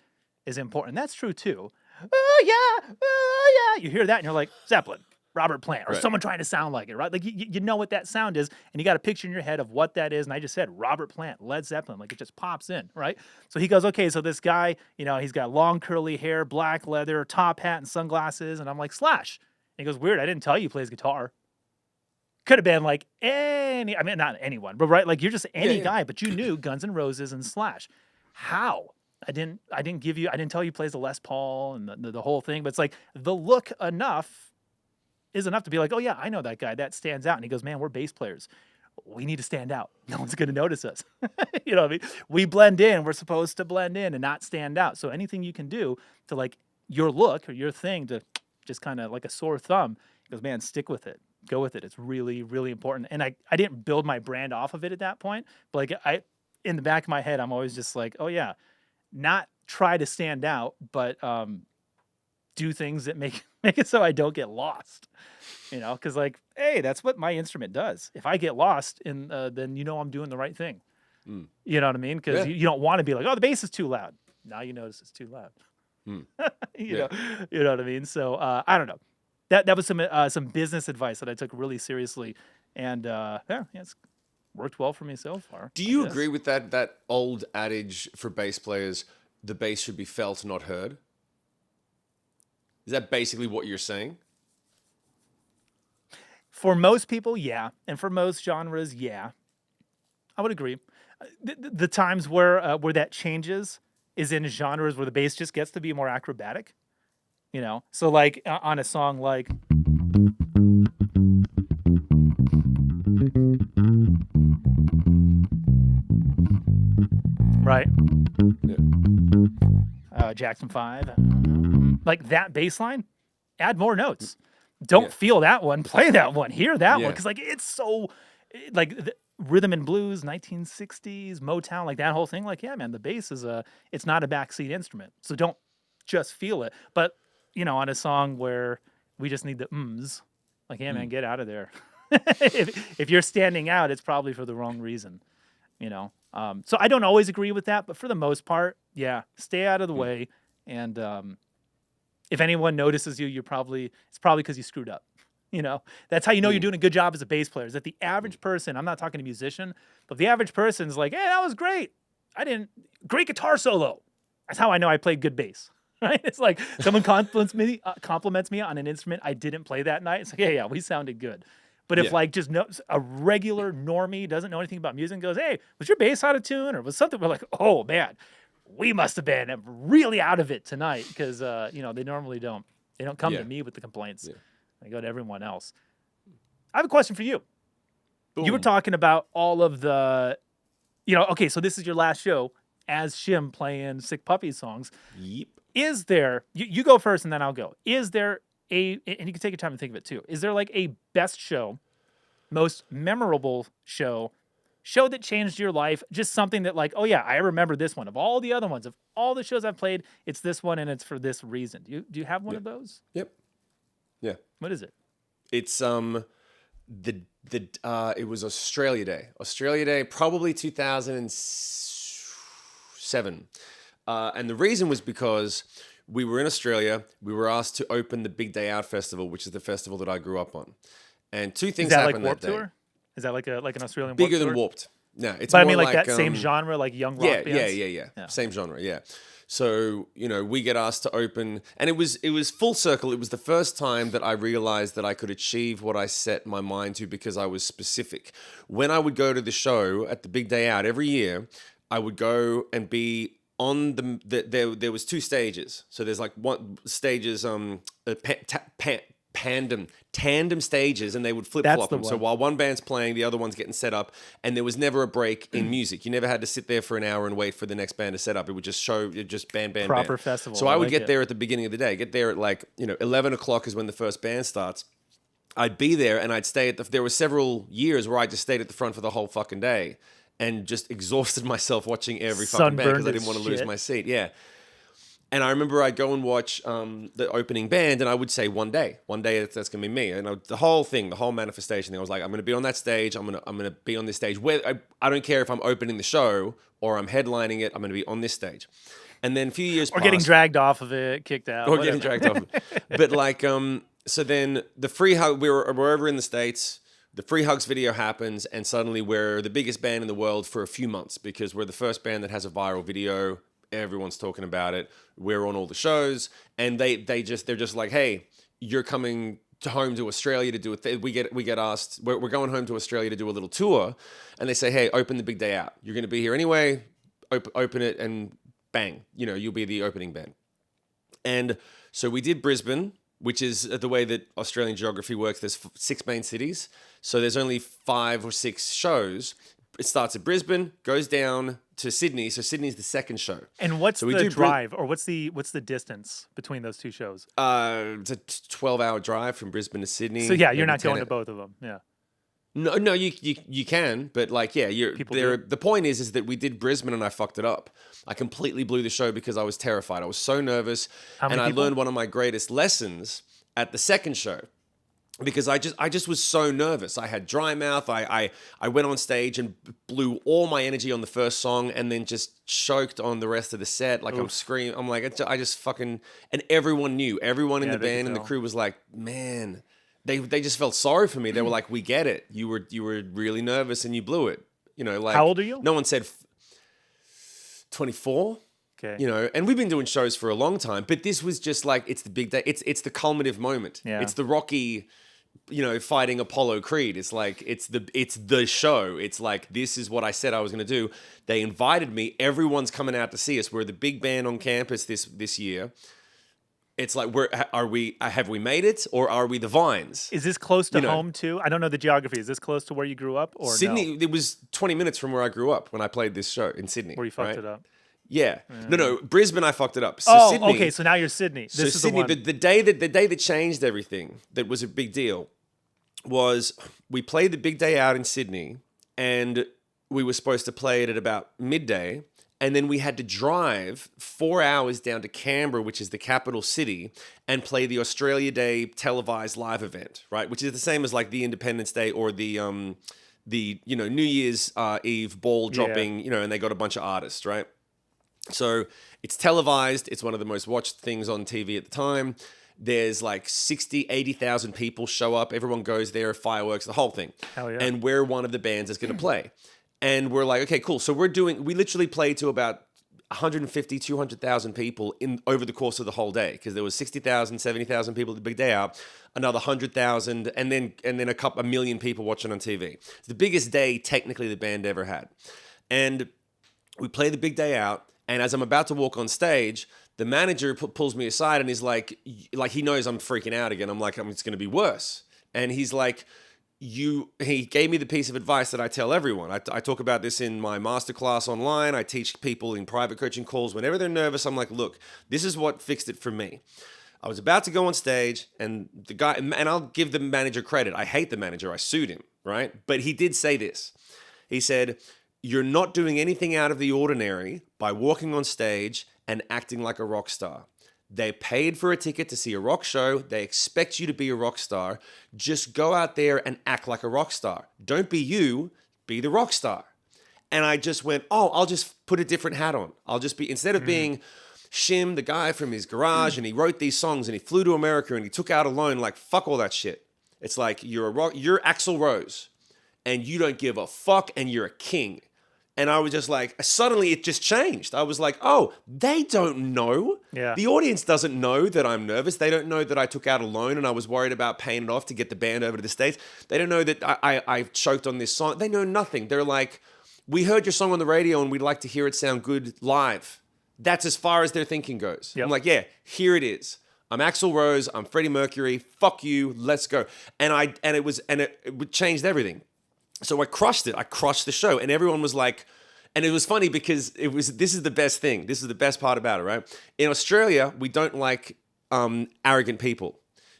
is important. That's true too. Oh yeah, oh yeah. You hear that and you're like, Zeppelin, Robert Plant, or Right. someone trying to sound like it, right? Like you know what that sound is, and you got a picture in your head of what that is. And I just said Robert Plant, Led Zeppelin, like it just pops in, right? So he goes, okay, so this guy, he's got long curly hair, black leather, top hat, and sunglasses, and I'm like, Slash. And he goes, weird, I didn't tell you he plays guitar. Could have been like not anyone, but right, like you're just any Yeah. guy, but you knew Guns N' Roses and Slash. How? I didn't tell you he plays the Les Paul and the whole thing, but it's like the look is enough to be like, oh yeah, I know that guy. That stands out. And he goes, man, we're bass players. We need to stand out. No one's going to notice us. You know what I mean? We blend in. We're supposed to blend in and not stand out. So anything you can do to like your look or your thing to just kind of like a sore thumb, he goes, man, stick with it. Go with it. It's really, really important. And I didn't build my brand off of it at that point. But like in the back of my head, I'm always just like, oh yeah, not try to stand out, but do things that make it so I don't get lost. Because like, hey, that's what my instrument does. If I get lost in, then I'm doing the right thing. Mm. You know what I mean? Because Yeah. you don't want to be like, oh, the bass is too loud. Now you notice it's too loud. Mm. you Yeah. know what I mean? So I don't know. That was some business advice that I took really seriously, and it's worked well for me so far. Do I you guess. agree with that old adage for bass players, the bass should be felt, not heard? Is that basically what you're saying? For most people, yeah, and for most genres, yeah, I would agree. The times where that changes is in genres where the bass just gets to be more acrobatic. So like on a song like right, Yeah. Jackson 5, like that bass line, add more notes. Don't Yeah. feel that one, play that one, hear that one, Yeah. because like it's so like the rhythm and blues, 1960s Motown, like that whole thing. Like yeah, man, the bass is it's not a backseat instrument, so don't just feel it. But on a song where we just need the ums, like yeah, man, get out of there. if you're standing out, it's probably for the wrong reason. So I don't always agree with that, but for the most part, yeah, stay out of the way. And if anyone notices you, it's probably because you screwed up. That's how you know you're doing a good job as a bass player. Is that the average person? I'm not talking to musician, but the average person's like, hey, that was great. Great guitar solo. That's how I know I played good bass. Right? It's like someone compliments me on an instrument I didn't play that night. It's like, yeah, we sounded good. But if Yeah. like just a regular normie doesn't know anything about music and goes, hey, was your bass out of tune or was something? We're like, oh man, we must have been really out of it tonight because they normally don't. They don't come Yeah. to me with the complaints. Yeah. They go to everyone else. I have a question for you. You were Boom. talking about all of the, okay, so this is your last show as Shim playing Sick Puppy songs. Yep. Is there, you go first and then I'll go. Is there and you can take your time and think of it too. Is there like a best show, most memorable show that changed your life? Just something that like, oh yeah, I remember this one. Of all the other ones, of all the shows I've played, it's this one and it's for this reason. Do you have one of those? Yep. Yeah. What is it? It's it was Australia Day, probably 2007. And the reason was because we were in Australia. We were asked to open the Big Day Out Festival, which is the festival that I grew up on. And two Is things that like happened Warped that day. Tour? Is that like an Australian Bigger Warped than Tour? Warped. No, it's But I more mean like that like, same genre, like young rock Yeah, bands? yeah. Same genre, yeah. So, we get asked to open, and it was full circle. It was the first time that I realized that I could achieve what I set my mind to because I was specific. When I would go to the show at the big day out every year, I would go and be on there was 2 stages. So there's like one stages, tandem stages, and they would flip flop them. So while one band's playing, the other one's getting set up, and there was never a break in music. You never had to sit there for an hour and wait for the next band to set up. It would just band. Proper festival. So I would get there at the beginning of the day. Get there at like 11 o'clock is when the first band starts. I'd be there and I'd stay there were several years where I just stayed at the front for the whole fucking day and just exhausted myself watching every fucking band because I didn't want to lose my seat. Yeah. And I remember I'd go and watch the opening band, and I would say one day that's gonna be me. And the whole manifestation thing, I was like, I'm gonna be on that stage. I'm gonna be on this stage. I don't care if I'm opening the show or I'm headlining it. I'm gonna be on this stage. And then a few years or getting dragged off of it, kicked out, or getting dragged off of it. But like, so then the free hug. We're over in the States. The Free Hugs video happens, and suddenly we're the biggest band in the world for a few months because we're the first band that has a viral video. Everyone's talking about it. We're on all the shows, and they're just like, hey, you're coming home to Australia to do it. We get asked. We're going home to Australia to do a little tour, and they say, hey, open the big day out. You're going to be here anyway. Open it, and bang, you'll be the opening band. And so we did Brisbane, which is the way that Australian geography works. There's 6 main cities, so there's only 5 or 6 shows. It starts at Brisbane, goes down to Sydney. So Sydney's the second show. And what's the drive, or what's the distance between those 2 shows? It's a 12-hour drive from Brisbane to Sydney. So yeah, you're not going to both of them. Yeah. No, you can, but like, yeah, the point is that we did Brisbane and I fucked it up. I completely blew the show because I was terrified. I was so nervous, and I learned one of my greatest lessons at the second show. Because I just was so nervous. I had dry mouth. I went on stage and blew all my energy on the first song and then just choked on the rest of the set. Like, I'm screaming. I'm like, I just fucking... And everyone knew. Everyone in the band and the crew was like, man... They just felt sorry for me. They were like, we get it. You were really nervous and you blew it. Like... How old are you? No one said... 24. Okay. And we've been doing shows for a long time. But this was just like, it's the big day. It's the culminative moment. Yeah. It's the Rocky... fighting Apollo Creed. It's like, it's the show. It's like, this is what I said I was going to do. They invited me. Everyone's coming out to see us. We're the big band on campus this year. It's like, have we made it, or are we the Vines? Is this close to home too? I don't know the geography. Is this close to where you grew up, or Sydney? No? It was 20 minutes from where I grew up when I played this show in Sydney. Where you fucked it up. Yeah. No, Brisbane, I fucked it up. So Sydney, okay. So now you're Sydney. This is Sydney, the one. the day that changed everything, that was a big deal, was we played the big day out in Sydney, and we were supposed to play it at about midday, and then we had to drive 4 hours down to Canberra, which is the capital city, and play the Australia Day televised live event, right? Which is the same as like the Independence Day or the New Year's Eve ball dropping, and they got a bunch of artists, right? So it's televised. It's one of the most watched things on TV at the time. There's like 60, 80,000 people show up. Everyone goes there, fireworks, the whole thing. Hell yeah. And we're one of the bands that's going to play. And we're like, okay, cool. So we literally played to about 150, 200,000 people over the course of the whole day, because there was 60,000, 70,000 people at the big day out, another 100,000, and then a million people watching on TV. It's the biggest day technically the band ever had. And we play the big day out, and as I'm about to walk on stage, the manager pulls me aside and he's like he knows I'm freaking out again. I'm like, it's going to be worse. And he's like, he gave me the piece of advice that I tell everyone. I talk about this in my masterclass online. I teach people in private coaching calls. Whenever they're nervous, I'm like, look, this is what fixed it for me. I was about to go on stage, and the guy, and I'll give the manager credit. I hate the manager. I sued him, right? But he did say this. He said, you're not doing anything out of the ordinary by walking on stage and acting like a rock star. They paid for a ticket to see a rock show. They expect you to be a rock star. Just go out there and act like a rock star. Don't be you, be the rock star. And I just went, I'll just put a different hat on. I'll just be, instead of being Shim, the guy from his garage, and he wrote these songs and he flew to America and he took out alone, like, fuck all that shit. It's like, you're Axl Rose and you don't give a fuck and you're a king. And I was just like, suddenly it just changed. I was like, oh, they don't know. Yeah. The audience doesn't know that I'm nervous. They don't know that I took out a loan and I was worried about paying it off to get the band over to the States. They don't know that I choked on this song. They know nothing. They're like, we heard your song on the radio and we'd like to hear it sound good live. That's as far as their thinking goes. Yep. I'm like, yeah, here it is. I'm Axl Rose. I'm Freddie Mercury. Fuck you. Let's go. And it changed everything. So I crushed it. I crushed the show, and everyone was like, and it was funny because this is the best thing. This is the best part about it, right? In Australia, we don't like arrogant people.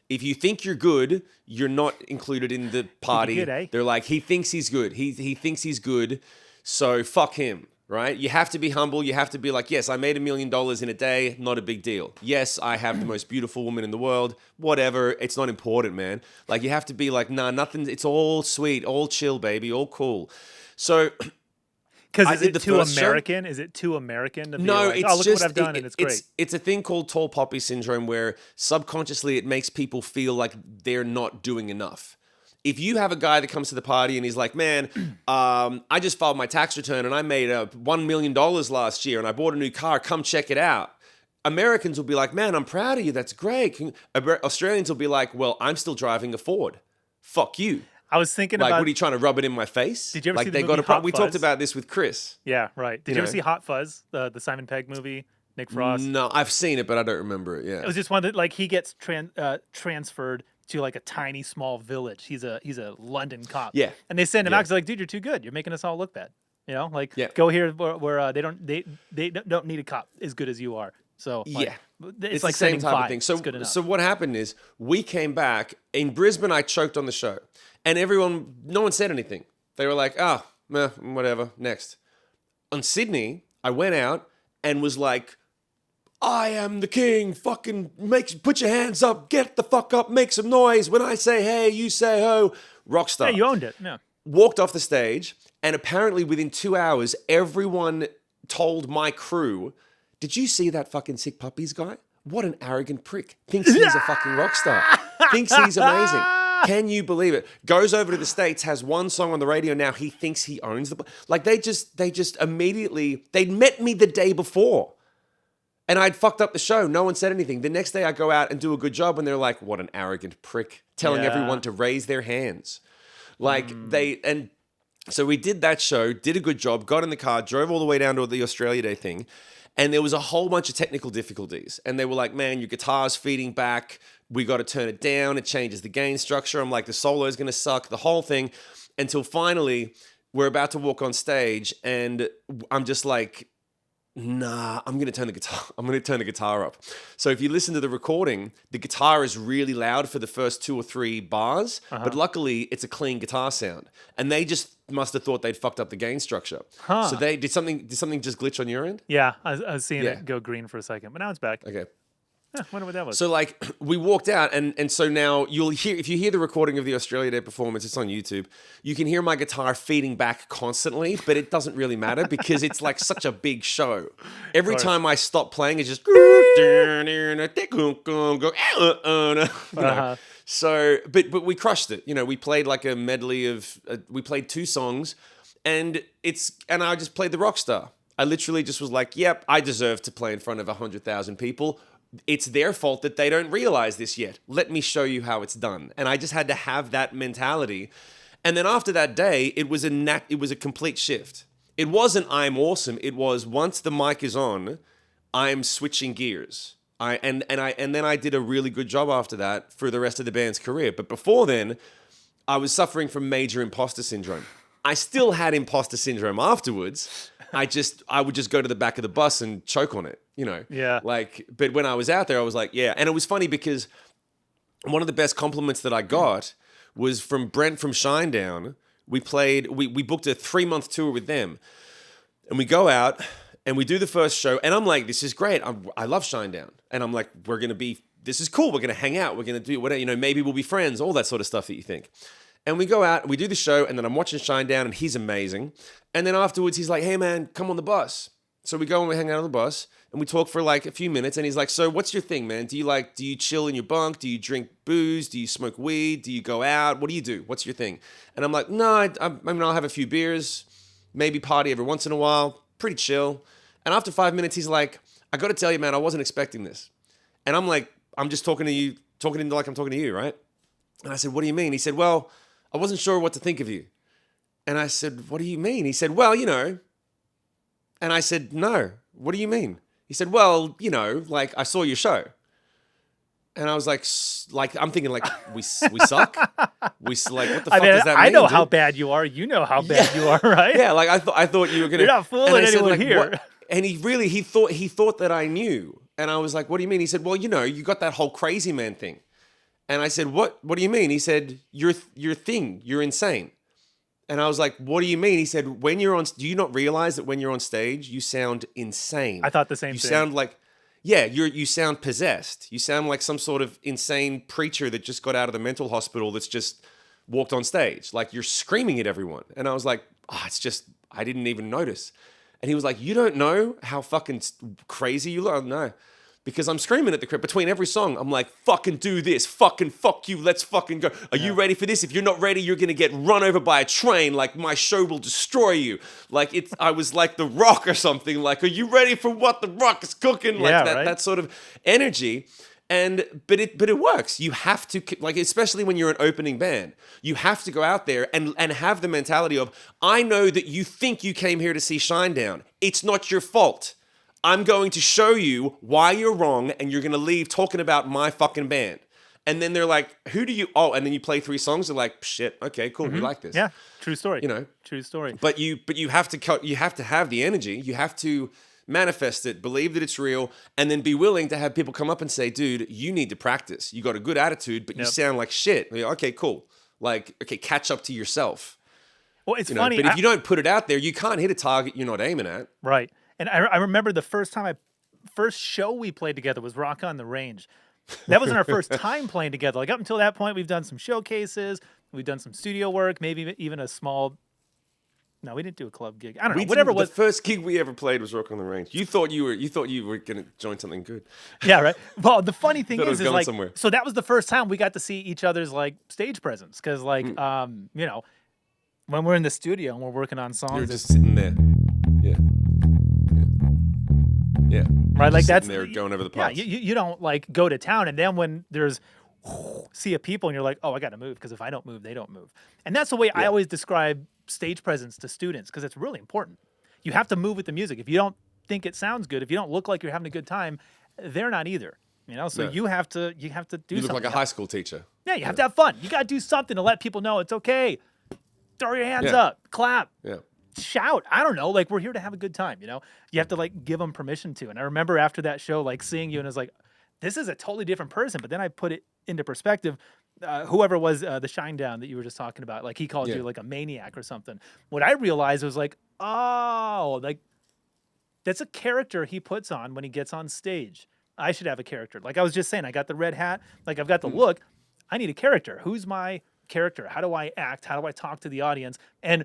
If you think you're good, you're not included in the party. Good, eh? They're like, he thinks he's good. He thinks he's good. So fuck him. Right? You have to be humble. You have to be like, yes, I made $1 million in a day. Not a big deal. Yes, I have the most beautiful woman in the world. Whatever. It's not important, man. Like, you have to be like, nah, nothing. It's all sweet, all chill, baby, all cool. So, because is it too American? Is it too American to be no, like, it's oh, look just what I've done and it's great? It's a thing called tall poppy syndrome where subconsciously it makes people feel like they're not doing enough. If you have a guy that comes to the party and he's like, man, I just filed my tax return and I made $1 million last year and I bought a new car, come check it out. Americans will be like, man, I'm proud of you. That's great. Australians will be like, well, I'm still driving a Ford. Fuck you. I was thinking like, about... what are you trying to rub it in my face? Did you ever like, see the they movie got Hot We Fuzz? talked about this with Chris. Yeah, right. Did you ever see Hot Fuzz, the Simon Pegg movie? Nick Frost? No, I've seen it, but I don't remember it. Yeah. It was just one that, like, he gets transferred to like a tiny small village. He's a London cop. Yeah. And they send him out because like, dude, you're too good. You're making us all look bad. You know, like go here where they don't need a cop as good as you are. So like, it's like the same type five. of thing. So it's good enough. So what happened is we came back in Brisbane. I choked on the show, and no one said anything. They were like, ah, meh, whatever. Next. On Sydney, I went out and was like, I am the king, fucking put your hands up, get the fuck up, make some noise. When I say hey, you say ho. Rockstar. Yeah, you owned it. Yeah. Walked off the stage, and apparently within 2 hours, everyone told my crew, did you see that fucking Sick Puppies guy? What an arrogant prick. Thinks he's a fucking rock star. Thinks he's amazing. Can you believe it? Goes over to the States, has one song on the radio now. He thinks he owns the... Like, they just immediately... They'd met me the day before. And I'd fucked up the show. No one said anything. The next day I go out and do a good job and they're like, what an arrogant prick. Telling everyone to raise their hands. Like so we did that show, did a good job, got in the car, drove all the way down to the Australia Day thing. And there was a whole bunch of technical difficulties. And they were like, man, your guitar's feeding back. We got to turn it down. It changes the gain structure. I'm like, the solo is going to suck, the whole thing. Until finally we're about to walk on stage and I'm just like, nah, I'm going to turn the guitar up. So if you listen to the recording, the guitar is really loud for the first 2 or 3 bars, but luckily it's a clean guitar sound. And they just must have thought they'd fucked up the gain structure. So they did something just glitch on your end? Yeah, I was seeing it go green for a second, but now it's back. Okay. Wonder what that was. So like we walked out and so now you'll hear, if you hear the recording of the Australia Day performance, it's on YouTube, you can hear my guitar feeding back constantly, but it doesn't really matter because it's like such a big show. Every time I stop playing, it's just So, but we crushed it. You know, we played like a medley of, we played 2 songs and I just played the rock star. I literally just was like, yep, I deserve to play in front of 100,000 people. It's their fault that they don't realize this yet. Let me show you how it's done. And I just had to have that mentality. And then after that day, it was a complete shift. It wasn't I'm awesome. It was once the mic is on, I'm switching gears. And then I did a really good job after that for the rest of the band's career. But before then, I was suffering from major imposter syndrome. I still had imposter syndrome afterwards. I would just go to the back of the bus and choke on it, you know? Yeah. Like, but when I was out there, I was like, yeah. And it was funny because one of the best compliments that I got was from Brent from Shinedown. We booked a 3-month tour with them. And we go out and we do the first show. And I'm like, this is great. I love Shinedown. And I'm like, this is cool. We're going to hang out. We're going to do whatever, you know, maybe we'll be friends, all that sort of stuff that you think. And we go out, we do the show, and then I'm watching Shinedown, and he's amazing. And then afterwards, he's like, hey, man, come on the bus. So we go and we hang out on the bus, and we talk for like a few minutes, and he's like, so what's your thing, man? Do you chill in your bunk? Do you drink booze? Do you smoke weed? Do you go out? What do you do? What's your thing? And I'm like, no, I mean, I'll have a few beers. maybe party every once in a while, pretty chill. And after 5 minutes, he's like, I got to tell you, man, I wasn't expecting this. And I'm like, I'm just talking to you like I'm talking to you, right? And I said, what do you mean? He said, well, I wasn't sure what to think of you. And I said, what do you mean? He said, well, And I said, no, what do you mean? He said, well, like I saw your show. And I was like, I'm thinking like, we suck? Like, what the fuck does that mean? I know dude? how bad you are. You know how bad you are, right? Yeah, like I thought you were gonna. You're not fooling anyone here. What? And he thought that I knew. And I was like, what do you mean? He said, well, you got that whole crazy man thing. And I said, what do you mean? He said, your thing, you're insane. And I was like, what do you mean? He said, do you not realize that when you're on stage, you sound insane? I thought the same thing. You sound like, yeah, you sound possessed. You sound like some sort of insane preacher that just got out of the mental hospital that's just walked on stage. Like you're screaming at everyone. And I was like, it's just, I didn't even notice. And he was like, you don't know how fucking crazy you look? No. Because I'm screaming at the crowd between every song. I'm like, fucking do this. Fucking fuck you. Let's fucking go. Are you ready for this? If you're not ready, you're going to get run over by a train. Like my show will destroy you. Like I was like The Rock or something. Like, are you ready for what The Rock is cooking? Like that sort of energy. But it works. You have to, like, especially when you're an opening band, you have to go out there and have the mentality of, I know that you think you came here to see Shinedown. It's not your fault. I'm going to show you why you're wrong, and you're going to leave talking about my fucking band. And then they're like, who do you, and then you play 3 songs. They're like, shit, okay, cool, we like this. Yeah, true story. True story. But you have to have the energy. You have to manifest it, believe that it's real, and then be willing to have people come up and say, dude, you need to practice. You got a good attitude, but you sound like shit. Like, okay, cool. Like, okay, catch up to yourself. Well, it's funny. But if you don't put it out there, you can't hit a target you're not aiming at. Right. And I remember the first show we played together was Rock on the Range. That wasn't our first time playing together. Like up until that point, we've done some showcases, we've done some studio work, maybe even a small. No, we didn't do a club gig. I don't know. Whatever it was. The first gig we ever played was Rock on the Range. You thought you were gonna join something good. Yeah, right. Well, the funny thing is like, somewhere. So that was the first time we got to see each other's like stage presence, because like, when we're in the studio and we're working on songs, you're just sitting there. Yeah. Right, like that's there going over the parts. Yeah, you don't like go to town, and then when there's sea of people, and you're like, oh, I got to move, because if I don't move, they don't move. And that's the way I always describe stage presence to students, because it's really important. You have to move with the music. If you don't think it sounds good, if you don't look like you're having a good time, they're not either. So you have to do something. You look like a high school teacher. Yeah, you have to have fun. You got to do something to let people know it's okay. Throw your hands up, clap. Yeah. Shout. I don't know. Like, we're here to have a good time, You have to like give them permission to. And I remember after that show, like seeing you, and I was like, this is a totally different person. But then I put it into perspective. Whoever was the Shinedown that you were just talking about, like he called you like a maniac or something. What I realized was like, oh, like that's a character he puts on when he gets on stage. I should have a character. Like I was just saying, I got the red hat. Like I've got the look. I need a character. Who's my character? How do I act? How do I talk to the audience? And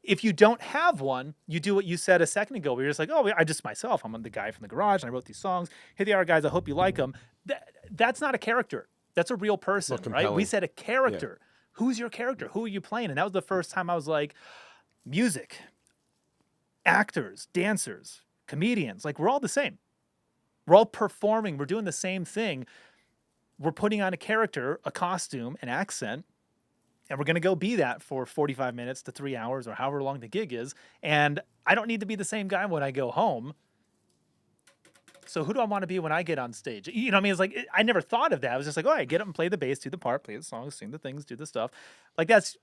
if you don't have one, you do what you said a second ago, where you're just like, oh, I just myself. I'm the guy from the garage, and I wrote these songs. Here they are, guys. I hope you like them. That's not a character. That's a real person, right? We said a character. Yeah. Who's your character? Who are you playing? And that was the first time I was like, music, actors, dancers, comedians, like we're all the same. We're all performing. We're doing the same thing. We're putting on a character, a costume, an accent, and we're going to go be that for 45 minutes to 3 hours or however long the gig is. And I don't need to be the same guy when I go home. So who do I want to be when I get on stage? You know what I mean? It's like, I never thought of that. I was just like, oh, I get up and play the bass, do the part, play the songs, sing the things, do the stuff. Like that's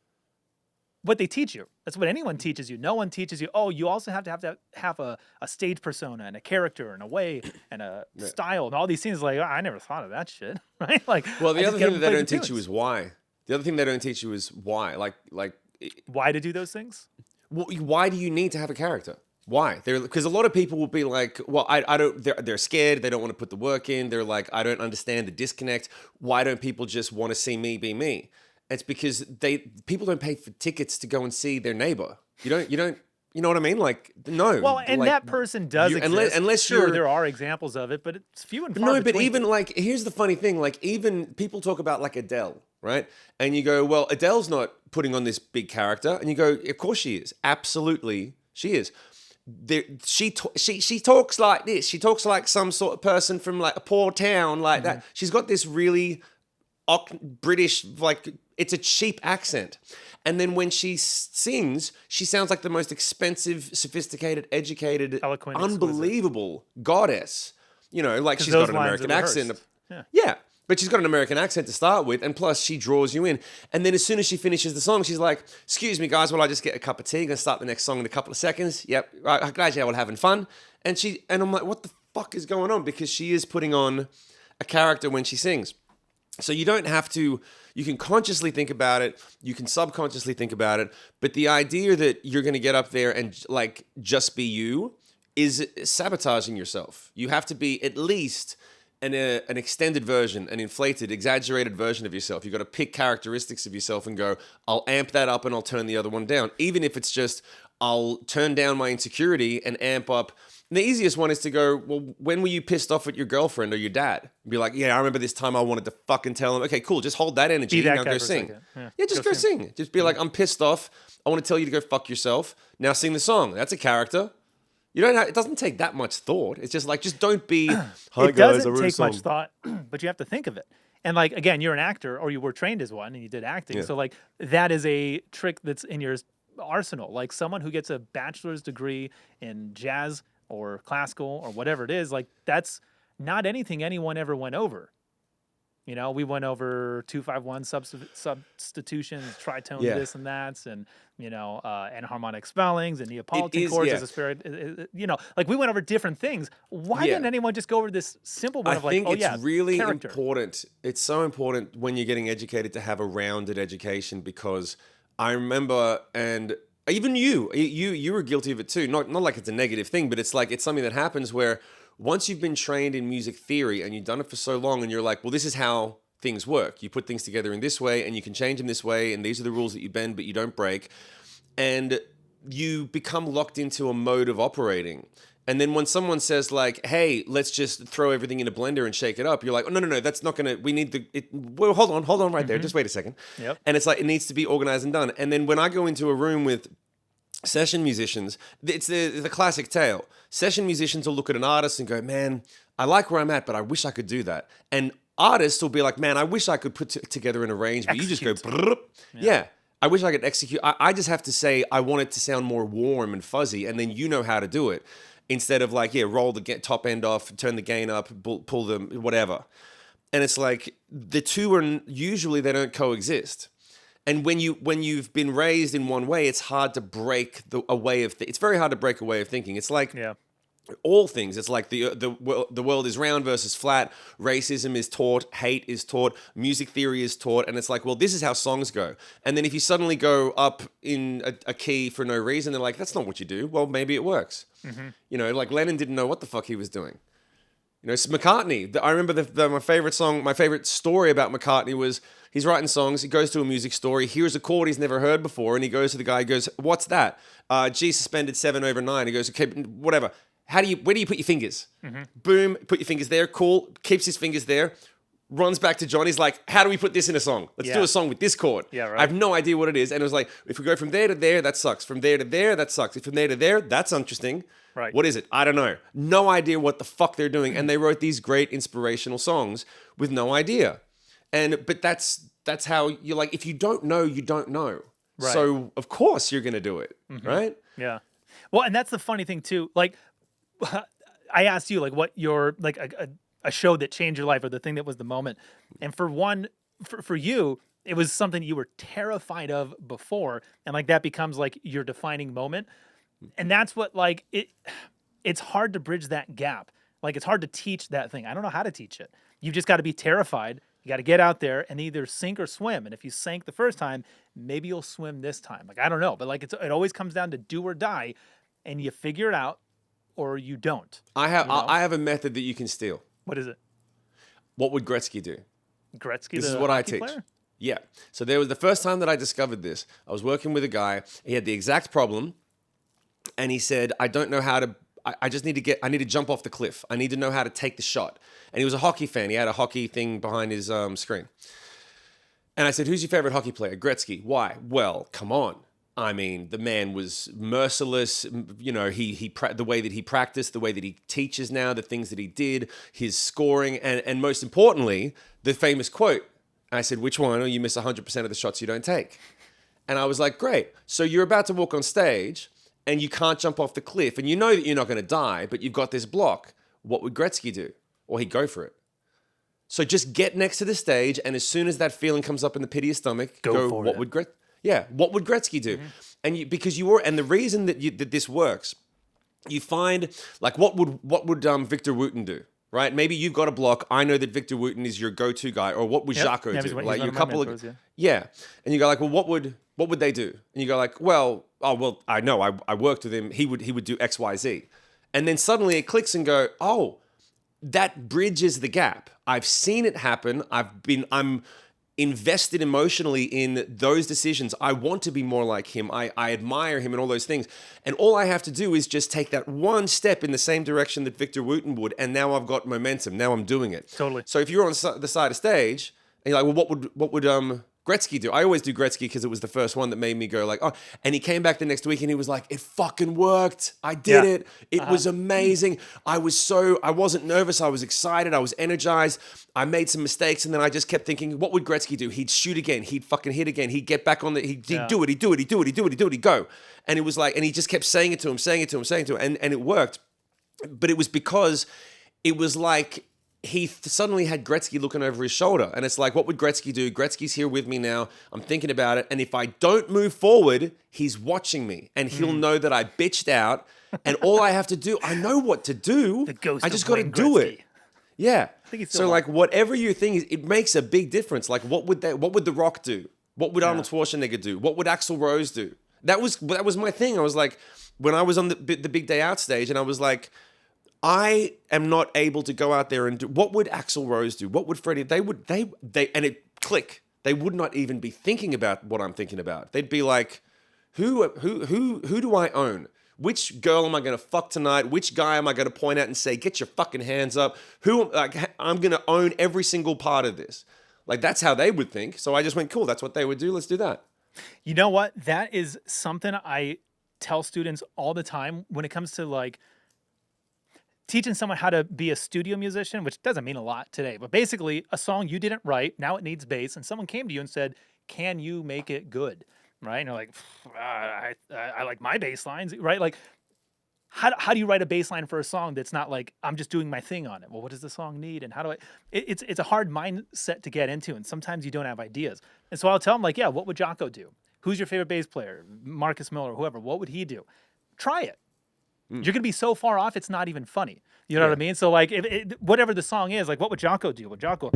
what they teach you. That's what anyone teaches you. No one teaches you, oh, you also have to have a stage persona and a character and a way and a style and all these things. Like, oh, I never thought of that shit, right? Like, well, the other thing that they don't teach you is why. The other thing they don't teach you is why. Like why to do those things? Why do you need to have a character? Why? Because a lot of people will be like, well, I don't. They're scared. They don't want to put the work in. They're like, I don't understand the disconnect. Why don't people just want to see me be me? It's because people don't pay for tickets to go and see their neighbor. You don't. You know what I mean? Like, no. Well, and like, that person does exist. Unless sure, there are examples of it, but it's few and far between. No, but even like, here's the funny thing. Like, even people talk about like Adele, right? And you go, well, Adele's not putting on this big character. And you go, of course she is. Absolutely, She is. She talks like this. She talks like some sort of person from like a poor town like that. She's got this really British, like it's a cheap accent. And then when she sings, she sounds like the most expensive, sophisticated, educated, Eloquent, unbelievable goddess. You know, like she's those got an lines American are accent. rehearsed. Yeah. But she's got an American accent to start with, and plus she draws you in. And then as soon as she finishes the song, she's like, "Excuse me, guys, will I just get a cup of tea? Gonna start the next song in a couple of seconds." Yep, right, I'm glad you're all having fun. And I'm like, "What the fuck is going on?" Because she is putting on a character when she sings. So you don't have to. You can consciously think about it. You can subconsciously think about it. But the idea that you're gonna get up there and like just be you is sabotaging yourself. You have to be at least an extended version, an inflated, exaggerated version of yourself. You've got to pick characteristics of yourself and go, I'll amp that up and I'll turn the other one down. Even if it's just, I'll turn down my insecurity and amp up. And the easiest one is to go, well, when were you pissed off at your girlfriend or your dad? Be like, yeah, I remember this time I wanted to fucking tell him. Okay, cool, just hold that energy. Now go sing. Yeah, just go sing. Just be like, I'm pissed off. I want to tell you to go fuck yourself. Now sing the song. That's a character. You don't have, it doesn't take that much thought. It's just like, just don't be, hi It guys, I doesn't wrote a take song. much thought, but you have to think of it. And like, again, you're an actor or you were trained as one and you did acting. Yeah. So like that is a trick that's in your arsenal. Like someone who gets a bachelor's degree in jazz or classical or whatever it is, like that's not anything anyone ever went over. You know, we went over 2-5-1 substitutions, tritone this and that, and you know, enharmonic spellings and Neapolitan chords as a spirit. You know, like we went over different things. Why didn't anyone just go over this simple one of like, think it's really character. important. It's so important when you're getting educated to have a rounded education, because I remember, and even you were guilty of it too. Not like it's a negative thing, but it's like it's something that happens where once you've been trained in music theory and you've done it for so long and you're like, well, this is how things work. You put things together in this way and you can change them this way, and these are the rules that you bend but you don't break. And you become locked into a mode of operating. And then when someone says like, hey, let's just throw everything in a blender and shake it up, you're like, oh, no, that's not going to, we need well, hold on right there. Just wait a second. Yep. And it's like, it needs to be organized and done. And then when I go into a room with session musicians, it's the classic tale. Session musicians will look at an artist and go, man, I like where I'm at, but I wish I could do that. And artists will be like, man, I wish I could put together an arrangement. You just go, yeah. I wish I could execute. I just have to say, I want it to sound more warm and fuzzy, and then you know how to do it. Instead of like, yeah, roll the top end off, turn the gain up, pull them, whatever. And it's like, the two are usually, they don't coexist. And when you've been raised in one way, it's hard to break a way of it's very hard to break a way of thinking. It's like all things. It's like the world is round versus flat. Racism is taught. Hate is taught. Music theory is taught. And it's like, well, this is how songs go. And then if you suddenly go up in a key for no reason, they're like, that's not what you do. Well, maybe it works. You know, like Lennon didn't know what the fuck he was doing. You know, it's McCartney. I remember my favorite song, my favorite story about McCartney was he's writing songs. He goes to a music store. He hears a chord he's never heard before. And he goes to the guy, he goes, what's that? G suspended 7 over 9. He goes, okay, whatever. Where do you put your fingers? Boom, put your fingers there. Cool. Keeps his fingers there. Runs back to John. He's like, how do we put this in a song? Let's do a song with this chord. Yeah, right. I have no idea what it is. And it was like, if we go from there to there, that sucks. From there to there, that sucks. From there to there, that's interesting. Right. What is it? I don't know. No idea what the fuck they're doing. And they wrote these great inspirational songs with no idea. But that's how you're like, if you don't know, you don't know. Right. So of course you're going to do it. Right? Yeah. Well, and that's the funny thing too. Like, I asked you like what your like a show that changed your life or the thing that was the moment. And for you, it was something you were terrified of before, and like that becomes like your defining moment. And that's what like it's hard to bridge that gap. Like it's hard to teach that thing. I don't know how to teach it. You've just got to be terrified. You got to get out there and either sink or swim. And if you sank the first time, maybe you'll swim this time. Like I don't know, but like it always comes down to do or die, and you figure it out or you don't. I have a method that you can steal. What is it? What would Gretzky do? Gretzky, This the is what I hockey teach. player? Yeah. So there was the first time that I discovered this. I was working with a guy. He had the exact problem, and he said, "I don't know how to. I just need to I need to jump off the cliff. I need to know how to take the shot." And he was a hockey fan. He had a hockey thing behind his screen. And I said, "Who's your favorite hockey player?" Gretzky. Why? Well, come on. I mean, the man was merciless. You know, the way that he practiced, the way that he teaches now, the things that he did, his scoring, and most importantly, the famous quote. I said, which one? Oh, you miss 100% of the shots you don't take. And I was like, great. So you're about to walk on stage and you can't jump off the cliff and you know that you're not going to die, but you've got this block. What would Gretzky do? Or he'd go for it. So just get next to the stage, and as soon as that feeling comes up in the pit of your stomach, go for what it. would what would Gretzky do? And and the reason that this works, you find like what would Victor Wooten do? Right? Maybe you've got a block. I know that Victor Wooten is your go-to guy. Or what would Jaco do? He's Like one you of my mentors, yeah. And you go like, well, what would they do? And you go like, well, I know. I worked with him. He would do X, Y, Z. And then suddenly it clicks and go, oh, that bridges the gap. I've seen it happen. I'm invested emotionally in those decisions. I want to be more like him. I admire him and all those things. And all I have to do is just take that one step in the same direction that Victor Wooten would. And now I've got momentum. Now I'm doing it. Totally. So if you're on the side of stage and you're like, well, what would Gretzky do? I always do Gretzky because it was the first one that made me go like, oh, and he came back the next week and he was like, it fucking worked. I did it. It was amazing. I wasn't nervous. I was excited. I was energized. I made some mistakes and then I just kept thinking, what would Gretzky do? He'd shoot again. He'd fucking hit again. He'd get back on he'd do it. He'd do it. He'd go. And it was like, and he just kept saying it to him. And it worked. But it was because it was like, he suddenly had Gretzky looking over his shoulder. And it's like, what would Gretzky do? Gretzky's here with me now. I'm thinking about it. And if I don't move forward, he's watching me. And he'll know that I bitched out. And all I have to do, I know what to do. I just got to do it. Yeah. So like whatever your thing is, it makes a big difference. Like what would The Rock do? What would Arnold Schwarzenegger do? What would Axl Rose do? That was my thing. I was like, when I was on the Big Day Out stage and I was like, I am not able to go out there and do. What would Axl Rose do? What would Freddie? They and it click. They would not even be thinking about what I'm thinking about. They'd be like, who do I own? Which girl am I going to fuck tonight? Which guy am I going to point at and say, get your fucking hands up? I'm going to own every single part of this. Like that's how they would think. So I just went, cool. That's what they would do. Let's do that. You know what? That is something I tell students all the time when it comes to like teaching someone how to be a studio musician, which doesn't mean a lot today, but basically a song you didn't write, now it needs bass, and someone came to you and said, can you make it good? Right? And you're like, I like my bass lines, right? Like, how do you write a bass line for a song that's not like, I'm just doing my thing on it? Well, what does the song need? And how do it's a hard mindset to get into, and sometimes you don't have ideas. And so I'll tell them like, yeah, what would Jaco do? Who's your favorite bass player? Marcus Miller, whoever, what would he do? Try it. You're going to be so far off, it's not even funny. You know what I mean? So, like, whatever the song is, like, what would Jaco do? Would Jaco...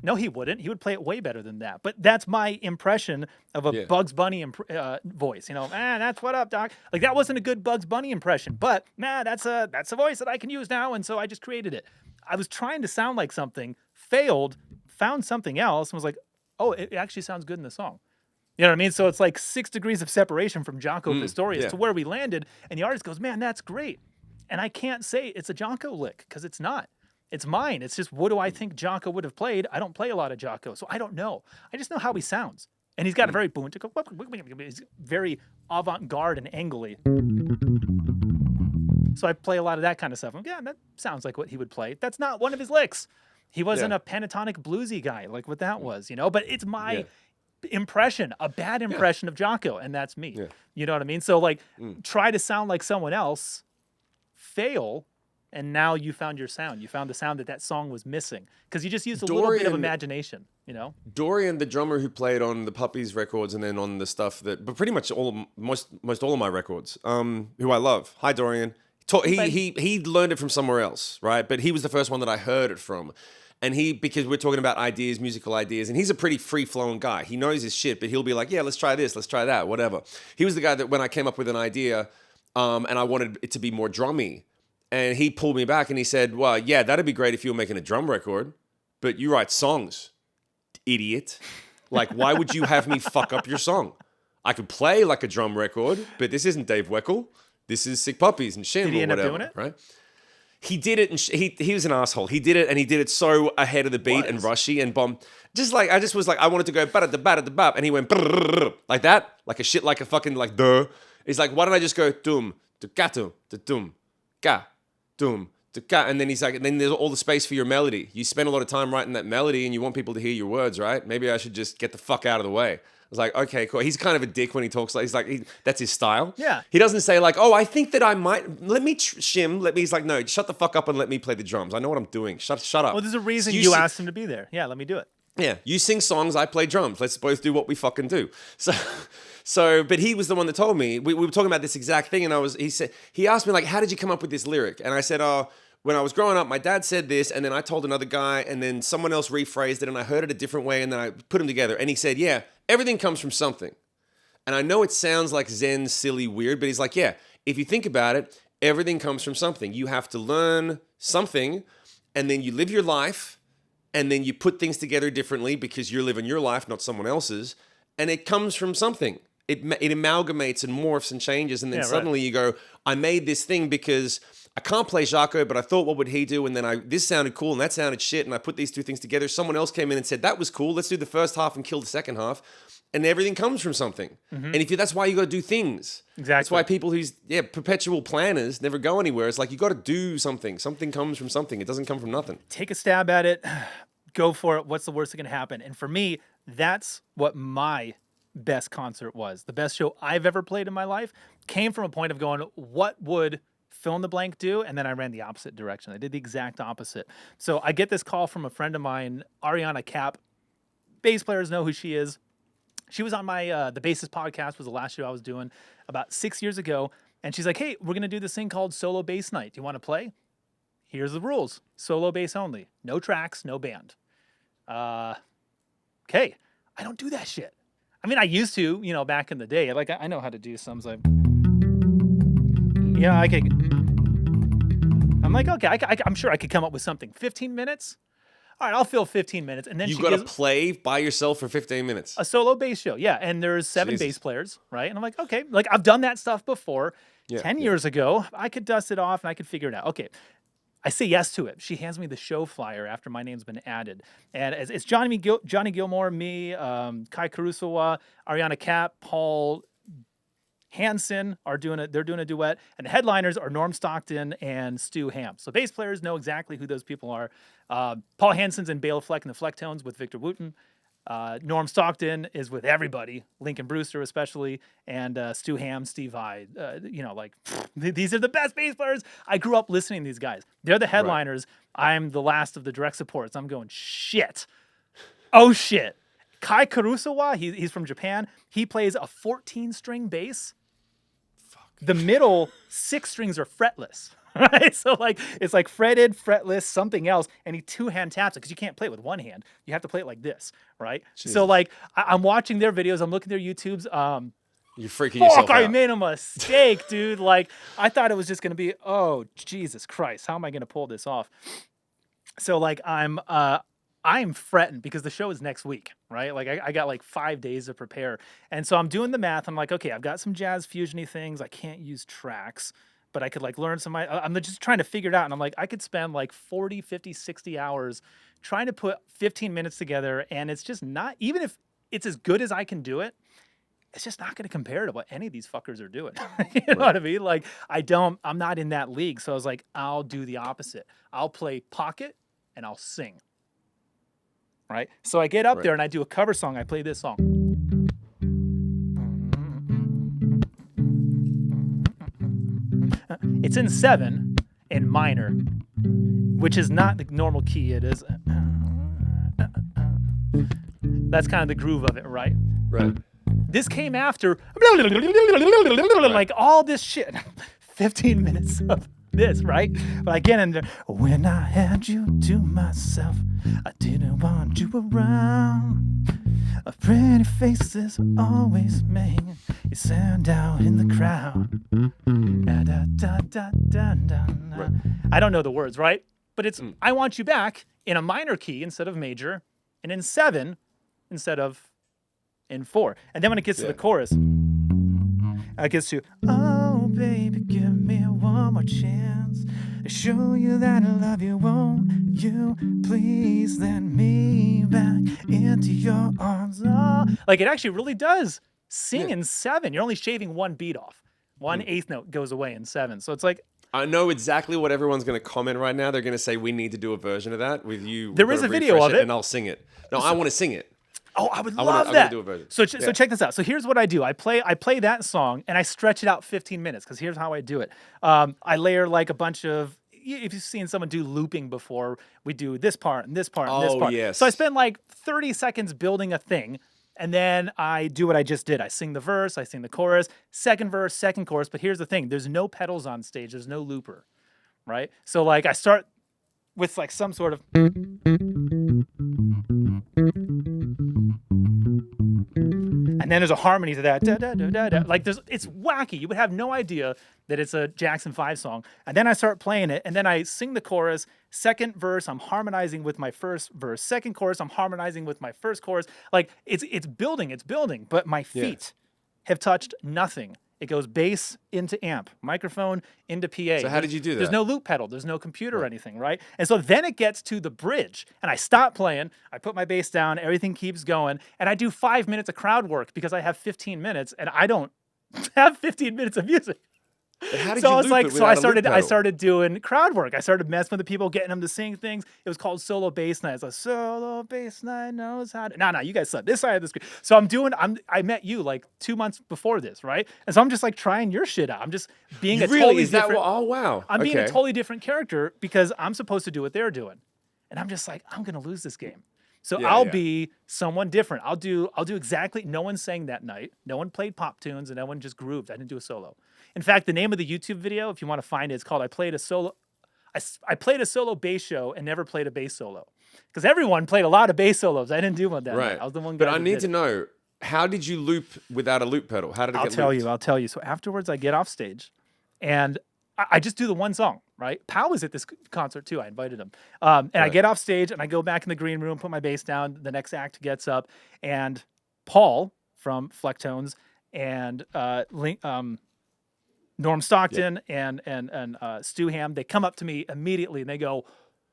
No, he wouldn't. He would play it way better than that. But that's my impression of a Bugs Bunny voice. You know, that's what up, Doc. Like, that wasn't a good Bugs Bunny impression. But, that's a voice that I can use now, and so I just created it. I was trying to sound like something, failed, found something else, and was like, oh, it actually sounds good in the song. You know what I mean? So it's like 6 degrees of separation from Jaco Pastorius to where we landed. And the artist goes, man, that's great. And I can't say it's a Jaco lick because it's not. It's mine. It's just, what do I think Jaco would have played? I don't play a lot of Jaco, so I don't know. I just know how he sounds. And he's got a very he's very avant-garde and angly. So I play a lot of that kind of stuff. Yeah, that sounds like what he would play. That's not one of his licks. He wasn't a pentatonic bluesy guy like what that was, you know? But it's my... impression, a bad impression of Jaco, and that's me. You know what I mean? So like try to sound like someone else, fail, and now you found your sound. You found the sound that song was missing because you just used a little bit of imagination, you know? Dorian, the drummer who played on the Puppies records and then on the stuff that, but pretty much most all of my records, who I love. Hi, Dorian. He learned it from somewhere else, right? But he was the first one that I heard it from. And because we're talking about ideas, musical ideas, and he's a pretty free-flowing guy. He knows his shit, but he'll be like, yeah, let's try this, let's try that, whatever. He was the guy that when I came up with an idea and I wanted it to be more drummy, and he pulled me back and he said, well, yeah, that'd be great if you were making a drum record, but you write songs, idiot. Like, why would you have me fuck up your song? I could play like a drum record, but this isn't Dave Weckl. This is Sick Puppies and Shim or whatever, right? he did it, and he was an asshole. He did it, and he did it so ahead of the beat and rushy and bomb. Just like I just was like, I wanted to go ba-da-da-ba-da-da-bap, and he went like that, like a shit, like a fucking like duh. He's like, why don't I just go dum to gatum to dum ga dum to ga, and then he's like, and then there's all the space for your melody. You spend a lot of time writing that melody, and you want people to hear your words, right? Maybe I should just get the fuck out of the way. I was like, okay, cool. He's kind of a dick when he talks. Like, he's like, that's his style. Yeah. He doesn't say like, oh, I think that I might. Let me Shim. Let me. He's like, no, shut the fuck up and let me play the drums. I know what I'm doing. Shut up. Well, there's a reason you asked him to be there. Yeah, let me do it. Yeah, you sing songs, I play drums. Let's both do what we fucking do. So, but he was the one that told me. We were talking about this exact thing, and he asked me like, how did you come up with this lyric? And I said, oh, when I was growing up, my dad said this, and then I told another guy, and then someone else rephrased it, and I heard it a different way, and then I put them together. And he said, yeah, everything comes from something. And I know it sounds like zen, silly, weird, but he's like, yeah, if you think about it, everything comes from something. You have to learn something, and then you live your life, and then you put things together differently because you're living your life, not someone else's, and it comes from something. It amalgamates and morphs and changes, and then suddenly you go, I made this thing because I can't play Jaco, but I thought, what would he do? And then this sounded cool, and that sounded shit, and I put these two things together. Someone else came in and said, that was cool. Let's do the first half and kill the second half. And everything comes from something. Mm-hmm. And that's why you got to do things. Exactly. That's why people who's perpetual planners never go anywhere. It's like you got to do something. Something comes from something. It doesn't come from nothing. Take a stab at it. Go for it. What's the worst that can happen? And for me, that's what my best concert was. The best show I've ever played in my life came from a point of going, what would fill in the blank do? And then I ran the opposite direction. I did the exact opposite. So I get this call from a friend of mine, Ariana Cap. Bass players know who she is. She was on my The Bassist podcast, was the last show I was doing about 6 years ago. And she's like, hey, we're going to do this thing called Solo Bass Night. Do you want to play? Here's the rules. Solo bass only. No tracks, no band. Okay. I don't do that shit. I mean, I used to, back in the day. Like, I know how to do some. So I could. I'm like, okay, I'm sure I could come up with something. 15 minutes? All right, I'll fill 15 minutes. And then you got to play by yourself for 15 minutes. A solo bass show, yeah. And there's 7 bass players, right? And I'm like, okay. Like, I've done that stuff before. 10 years ago. I could dust it off, and I could figure it out. Okay. I say yes to it. She hands me the show flyer after my name's been added. And it's Johnny Gilmore, me, Kai Kurusawa, Ariana Cap, Paul Hansen they're doing a duet. And the headliners are Norm Stockton and Stu Ham. So bass players know exactly who those people are. Paul Hansen's in Bela Fleck and the Flecktones with Victor Wooten. Norm Stockton is with everybody, Lincoln Brewster especially, and Stu Ham, Steve Vai. These are the best bass players. I grew up listening to these guys. They're the headliners. Right. I'm the last of the direct supports. I'm going, shit. Oh, shit. Kai Kurusawa, he's from Japan. He plays a 14-string bass. Fuck. The middle 6 strings are fretless. Right, so it's like fretted, fretless, something else, and he 2-hand taps it because you can't play it with one hand. You have to play it like this, right? Jesus. So I'm watching their videos, I'm looking at their YouTubes. You're freaking yourself out. I made a mistake, dude. I thought it was just gonna be, oh Jesus Christ, how am I gonna pull this off? So I'm fretting because the show is next week, right? I got 5 days to prepare, and so I'm doing the math. I'm like, okay, I've got some jazz fusiony things. I can't use tracks. But I could learn some. I'm just trying to figure it out. And I'm like, I could spend 40, 50, 60 hours trying to put 15 minutes together. And it's just not, even if it's as good as I can do it, it's just not going to compare to what any of these fuckers are doing. You know what I mean? I'm not in that league. So I was like, I'll do the opposite. I'll play pocket and I'll sing. Right? So I get up there and I do a cover song. I play this song. It's in 7 in minor, which is not the normal key. It is. That's kind of the groove of it, right? Right. This came after all this shit. 15 minutes of this, right? But I get in there. When I had you to myself, I didn't want you around. A pretty faces always make you stand out in the crowd. Right. I don't know the words, right? But it's I want you back in a minor key instead of major, and in 7 instead of in 4. And then when it gets to the chorus, it gets to, oh baby, give me one more chance to show you that I love you. Won't you please let me back into your arms? Oh. Like, it actually really does sing in 7. You're only shaving one beat off. One eighth note goes away in 7. So it's like, I know exactly what everyone's going to comment right now. They're going to say we need to do a version of that with you. There is a video of it, and I'll sing it. No, I want to sing it. Oh, I would love that. I want to do a version. So check this out. So here's what I do. I play that song and I stretch it out 15 minutes because here's how I do it. I layer like a bunch of. If you've seen someone do looping before, we do this part and this part and this part. Yes. So I spend like 30 seconds building a thing. And then I do what I just did. I sing the verse, I sing the chorus, second verse, second chorus. But here's the thing. There's no pedals on stage. There's no looper, right? So like I start with like some sort of... And then there's a harmony to that. Da, da, da, da, da. Like it's wacky. You would have no idea that it's a Jackson 5 song. And then I start playing it, and then I sing the chorus. Second verse, I'm harmonizing with my first verse. Second chorus, I'm harmonizing with my first chorus. Like it's building, but my feet have touched nothing. It goes bass into amp, microphone into PA. So how did you do that? There's no loop pedal. There's no computer or anything, right? And so then it gets to the bridge, and I stop playing. I put my bass down. Everything keeps going, and I do 5 minutes of crowd work because I have 15 minutes, and I don't have 15 minutes of music. But how did So you it's loop like, it so I without a loop pedal? started doing crowd work. I started messing with the people, getting them to sing things. It was called solo bass night. It's like solo bass night knows how to. No, you guys suck. This side of the screen. So I met you like 2 months before this, right? And so I'm just like trying your shit out. I'm just being a totally different. Oh wow. I'm being a totally different character because I'm supposed to do what they're doing, and I'm just like, I'm gonna lose this game. So I'll be someone different. I'll do exactly. No one sang that night. No one played pop tunes, and no one just grooved. I didn't do a solo. In fact, the name of the YouTube video, if you want to find it, it's called "I played a solo." I played a solo bass show and never played a bass solo because everyone played a lot of bass solos. I didn't do one that night. I was the one guy. But I need to know, how did you loop without a loop pedal? How did it get looped? I'll tell you. So afterwards, I get off stage, and I just do the one song, right? Powell was at this concert too. I invited him. And I get off stage and I go back in the green room, put my bass down. The next act gets up, and Paul from Flecktones and Norm Stockton and Stu Ham, they come up to me immediately and they go,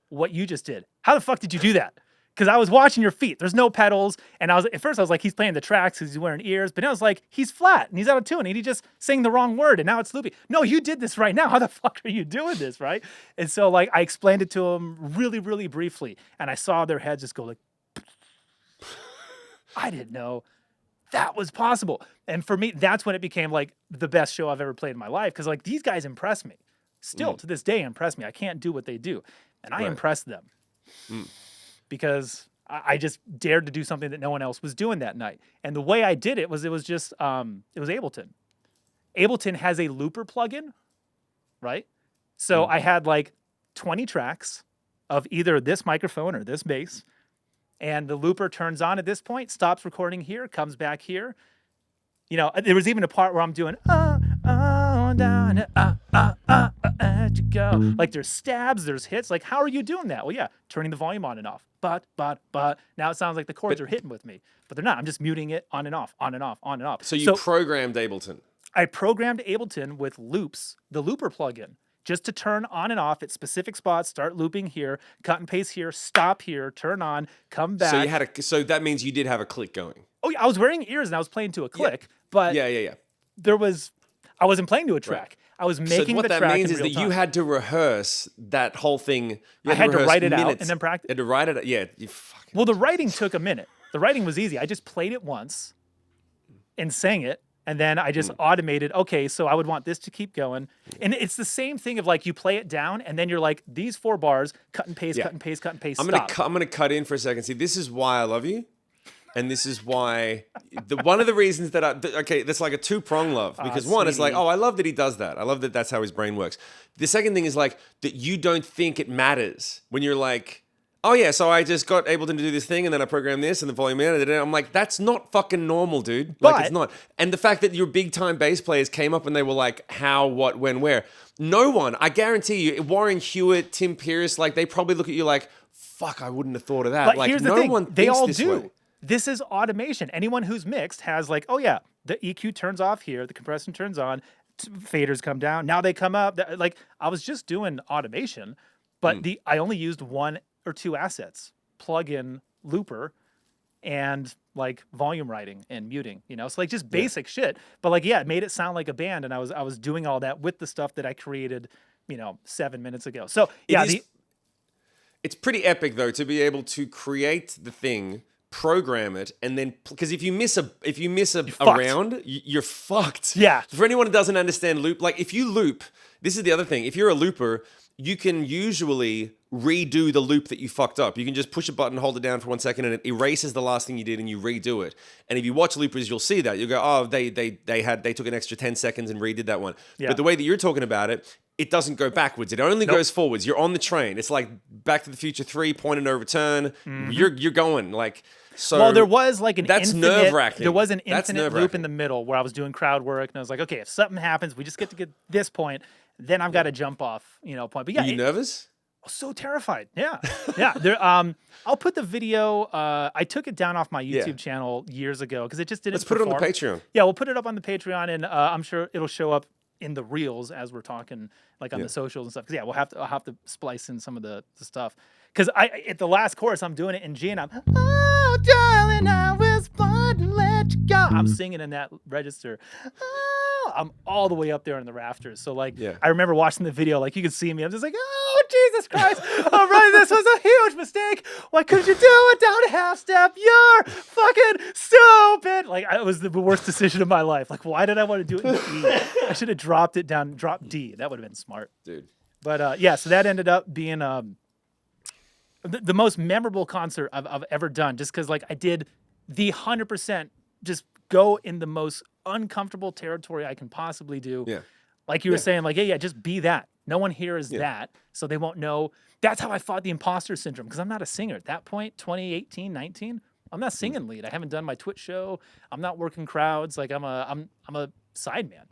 "What you just did? How the fuck did you do that?" Because I was watching your feet. There's no pedals. And at first I was like, he's playing the tracks because he's wearing ears. But now I was like, he's flat and he's out of tune and he just sang the wrong word and now it's loopy. No, you did this right now. How the fuck are you doing this, right? And so like I explained it to him really, really briefly. And I saw their heads just go like, I didn't know that was possible. And for me, that's when it became like the best show I've ever played in my life. Because like these guys impress me. Still to this day impress me. I can't do what they do. And I impress them. Because I just dared to do something that no one else was doing that night. And the way I did it was just, it was Ableton. Ableton has a looper plugin, right? So I had like 20 tracks of either this microphone or this bass. And the looper turns on at this point, stops recording here, comes back here. You know, there was even a part where I'm doing, down, you go. Like there's stabs, there's hits. Like, how are you doing that? Well, yeah, turning the volume on and off. But. Now it sounds like the chords are hitting with me, but they're not. I'm just muting it on and off, on and off, on and off. So you programmed Ableton? I programmed Ableton with loops, the looper plugin, just to turn on and off at specific spots, start looping here, cut and paste here, stop here, turn on, come back. So you had so that means you did have a click going. Oh yeah, I was wearing ears and I was playing to a click, but yeah. I wasn't playing to a track. Right. I was making the track. So what that means is that you had to rehearse that whole thing. I had to write it out and then practice. You had to write it. Yeah. Well, the writing took a minute. The writing was easy. I just played it once and sang it. And then I just automated, okay, so I would want this to keep going. And it's the same thing of like you play it down and then you're like, these 4 bars, cut and paste, cut and paste, cut and paste, stop. I'm gonna cut in for a second. See, this is why I love you. And this is why, one of the reasons that that's like a 2-prong love. Because one, it's like, I love that he does that. I love that that's how his brain works. The second thing is like, that you don't think it matters when you're like, oh yeah, so I just got Ableton to do this thing and then I programmed this and the volume in and I'm like, that's not fucking normal, dude. Like it's not. And the fact that your big time bass players came up and they were like, how, what, when, where. No one, I guarantee you, Warren Hewitt, Tim Pierce, like they probably look at you like, fuck, I wouldn't have thought of that. But like here's the no thing, one they thinks all this do. way. This is automation. Anyone who's mixed has like, oh yeah, the EQ turns off here, the compression turns on, faders come down. Now they come up. Like I was just doing automation, but I only used 1 or 2 assets: plug-in, looper, and like volume writing and muting. So like just basic shit. But like it made it sound like a band, and I was doing all that with the stuff that I created, 7 minutes ago. So it's pretty epic though to be able to create the thing, program it, and then because if you miss a round, you're fucked. Yeah. For anyone who doesn't understand loop, like if you loop, this is the other thing. If you're a looper, you can usually redo the loop that you fucked up. You can just push a button, hold it down for 1 second, and it erases the last thing you did, and you redo it. And if you watch loopers, you'll see that. You'll go, oh, they took an extra 10 seconds and redid that one. Yeah. But the way that you're talking about it, it doesn't go backwards. It only goes forwards. You're on the train. It's like Back to the Future 3, point and no return. You're going like. So well, there was like that's nerve-wracking. There was an infinite loop in the middle where I was doing crowd work, and I was like, okay, if something happens, we just get to get this point, then I've got to jump off, point. But Are you nervous? I was so terrified. Yeah, yeah. I'll put the video. I took it down off my YouTube channel years ago because it just didn't. Let's put it on the Patreon. Yeah, we'll put it up on the Patreon, and I'm sure it'll show up in the reels as we're talking, like on the socials and stuff. Because I'll have to splice in some of the stuff. Because at the last chorus, I'm doing it in G, and I'm, oh, darling, I was born to let you go. I'm singing in that register. Oh, I'm all the way up there in the rafters. So, like, I remember watching the video, like, you could see me. I'm just like, oh, Jesus Christ. All right, this was a huge mistake. Why couldn't you do it down a half step? You're fucking stupid. Like, it was the worst decision of my life. Like, why did I want to do it in D? I should have dropped it down, dropped D. That would have been smart. Dude. But, so that ended up being the most memorable concert I've ever done, just because like I did the 100% just go in the most uncomfortable territory I can possibly do. Yeah. Like you were saying, like, just be that. No one here is that, so they won't know. That's how I fought the imposter syndrome, because I'm not a singer. At that point, 2018, 19, I'm not singing lead. I haven't done my Twitch show. I'm not working crowds. Like I'm a sideman,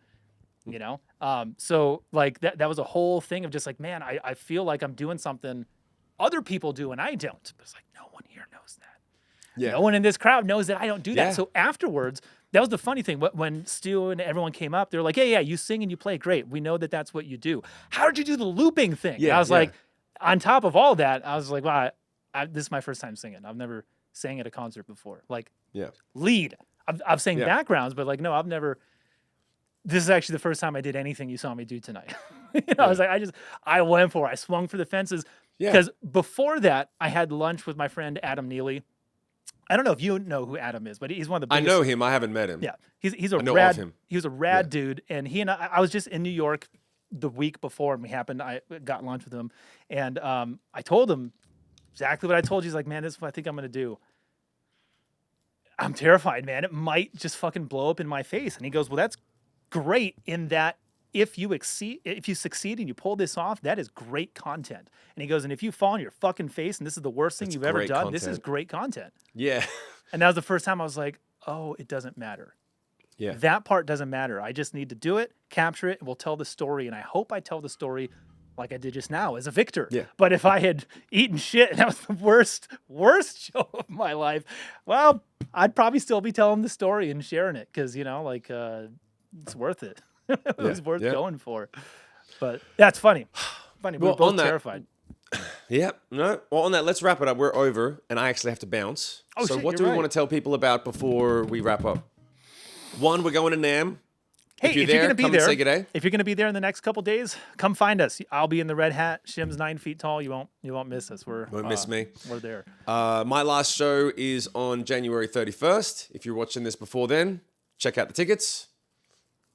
So like that was a whole thing of just like, man, I feel like I'm doing something other people do and I don't. But it's like, no one here knows that. Yeah. No one in this crowd knows that I don't do that. So afterwards, that was the funny thing. When Stu and everyone came up, they were like, yeah, you sing and you play great. We know that that's what you do. How did you do the looping thing? Yeah, and I was like, on top of all that, I was like, wow, this is my first time singing. I've never sang at a concert before. Like, lead. I've sang backgrounds, but like, no, I've never. This is actually the first time I did anything you saw me do tonight. I was like, I went for it. I swung for the fences. Because before that, I had lunch with my friend Adam Neely. I don't know if you know who Adam is, but he's one of the biggest. I know him. I haven't met him. Yeah, he's a rad. He was a rad dude, and he and I was just in New York the week before, and I got lunch with him, and I told him exactly what I told you. He's like, man, this is what I think I'm gonna do. I'm terrified, man. It might just fucking blow up in my face. And he goes, well, that's great in that. If you succeed and you pull this off, that is great content. And he goes, and if you fall on your fucking face and this is the worst thing you've ever done, this is great content. Yeah. And that was the first time I was like, oh, it doesn't matter. Yeah. That part doesn't matter. I just need to do it, capture it, and we'll tell the story. And I hope I tell the story like I did just now as a victor. Yeah. But if I had eaten shit and that was the worst show of my life, well, I'd probably still be telling the story and sharing it because, it's worth it. It was worth going for. But that's funny. Funny. We're both terrified. Yeah. No. Well, on that, let's wrap it up. We're over, and I actually have to bounce. Oh, so what do we want to tell people about before we wrap up? One, we're going to NAMM. Hey, if you're going to be there, say good day. If you're going to be there in the next couple days, come find us. I'll be in the red hat. Shim's 9 feet tall. You won't miss us. Won't miss me. We're there. My last show is on January 31st. If you're watching this before then, check out the tickets.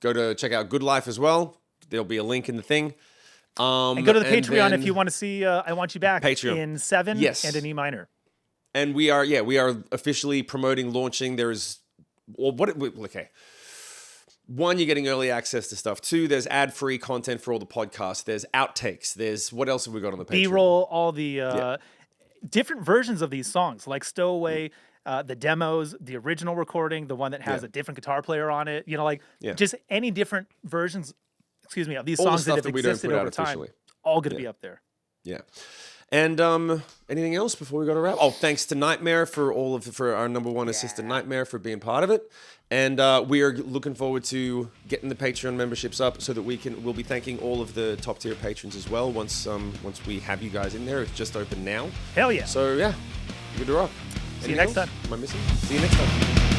Go to check out Good Life as well. There'll be a link in the thing. And go to the Patreon if you want to see I Want You Back Patreon. In 7 and an E minor. And we are officially promoting, launching. Okay. One, you're getting early access to stuff. Two, there's ad-free content for all the podcasts. There's outtakes. There's, what else have we got on the Patreon? B-roll, all the different versions of these songs, like Stowaway, the demos, the original recording, the one that has a different guitar player on it, just any different versions, of these songs that have existed over time, all going to be up there. Yeah. And anything else before we go to wrap? Oh, thanks to Nightmare for for our number one assistant, Nightmare, for being part of it. And we are looking forward to getting the Patreon memberships up so that we'll be thanking all of the top tier patrons as well once we have you guys in there. It's just open now. Hell yeah. So yeah, good to rock. See you next time. Am I missing? See you next time.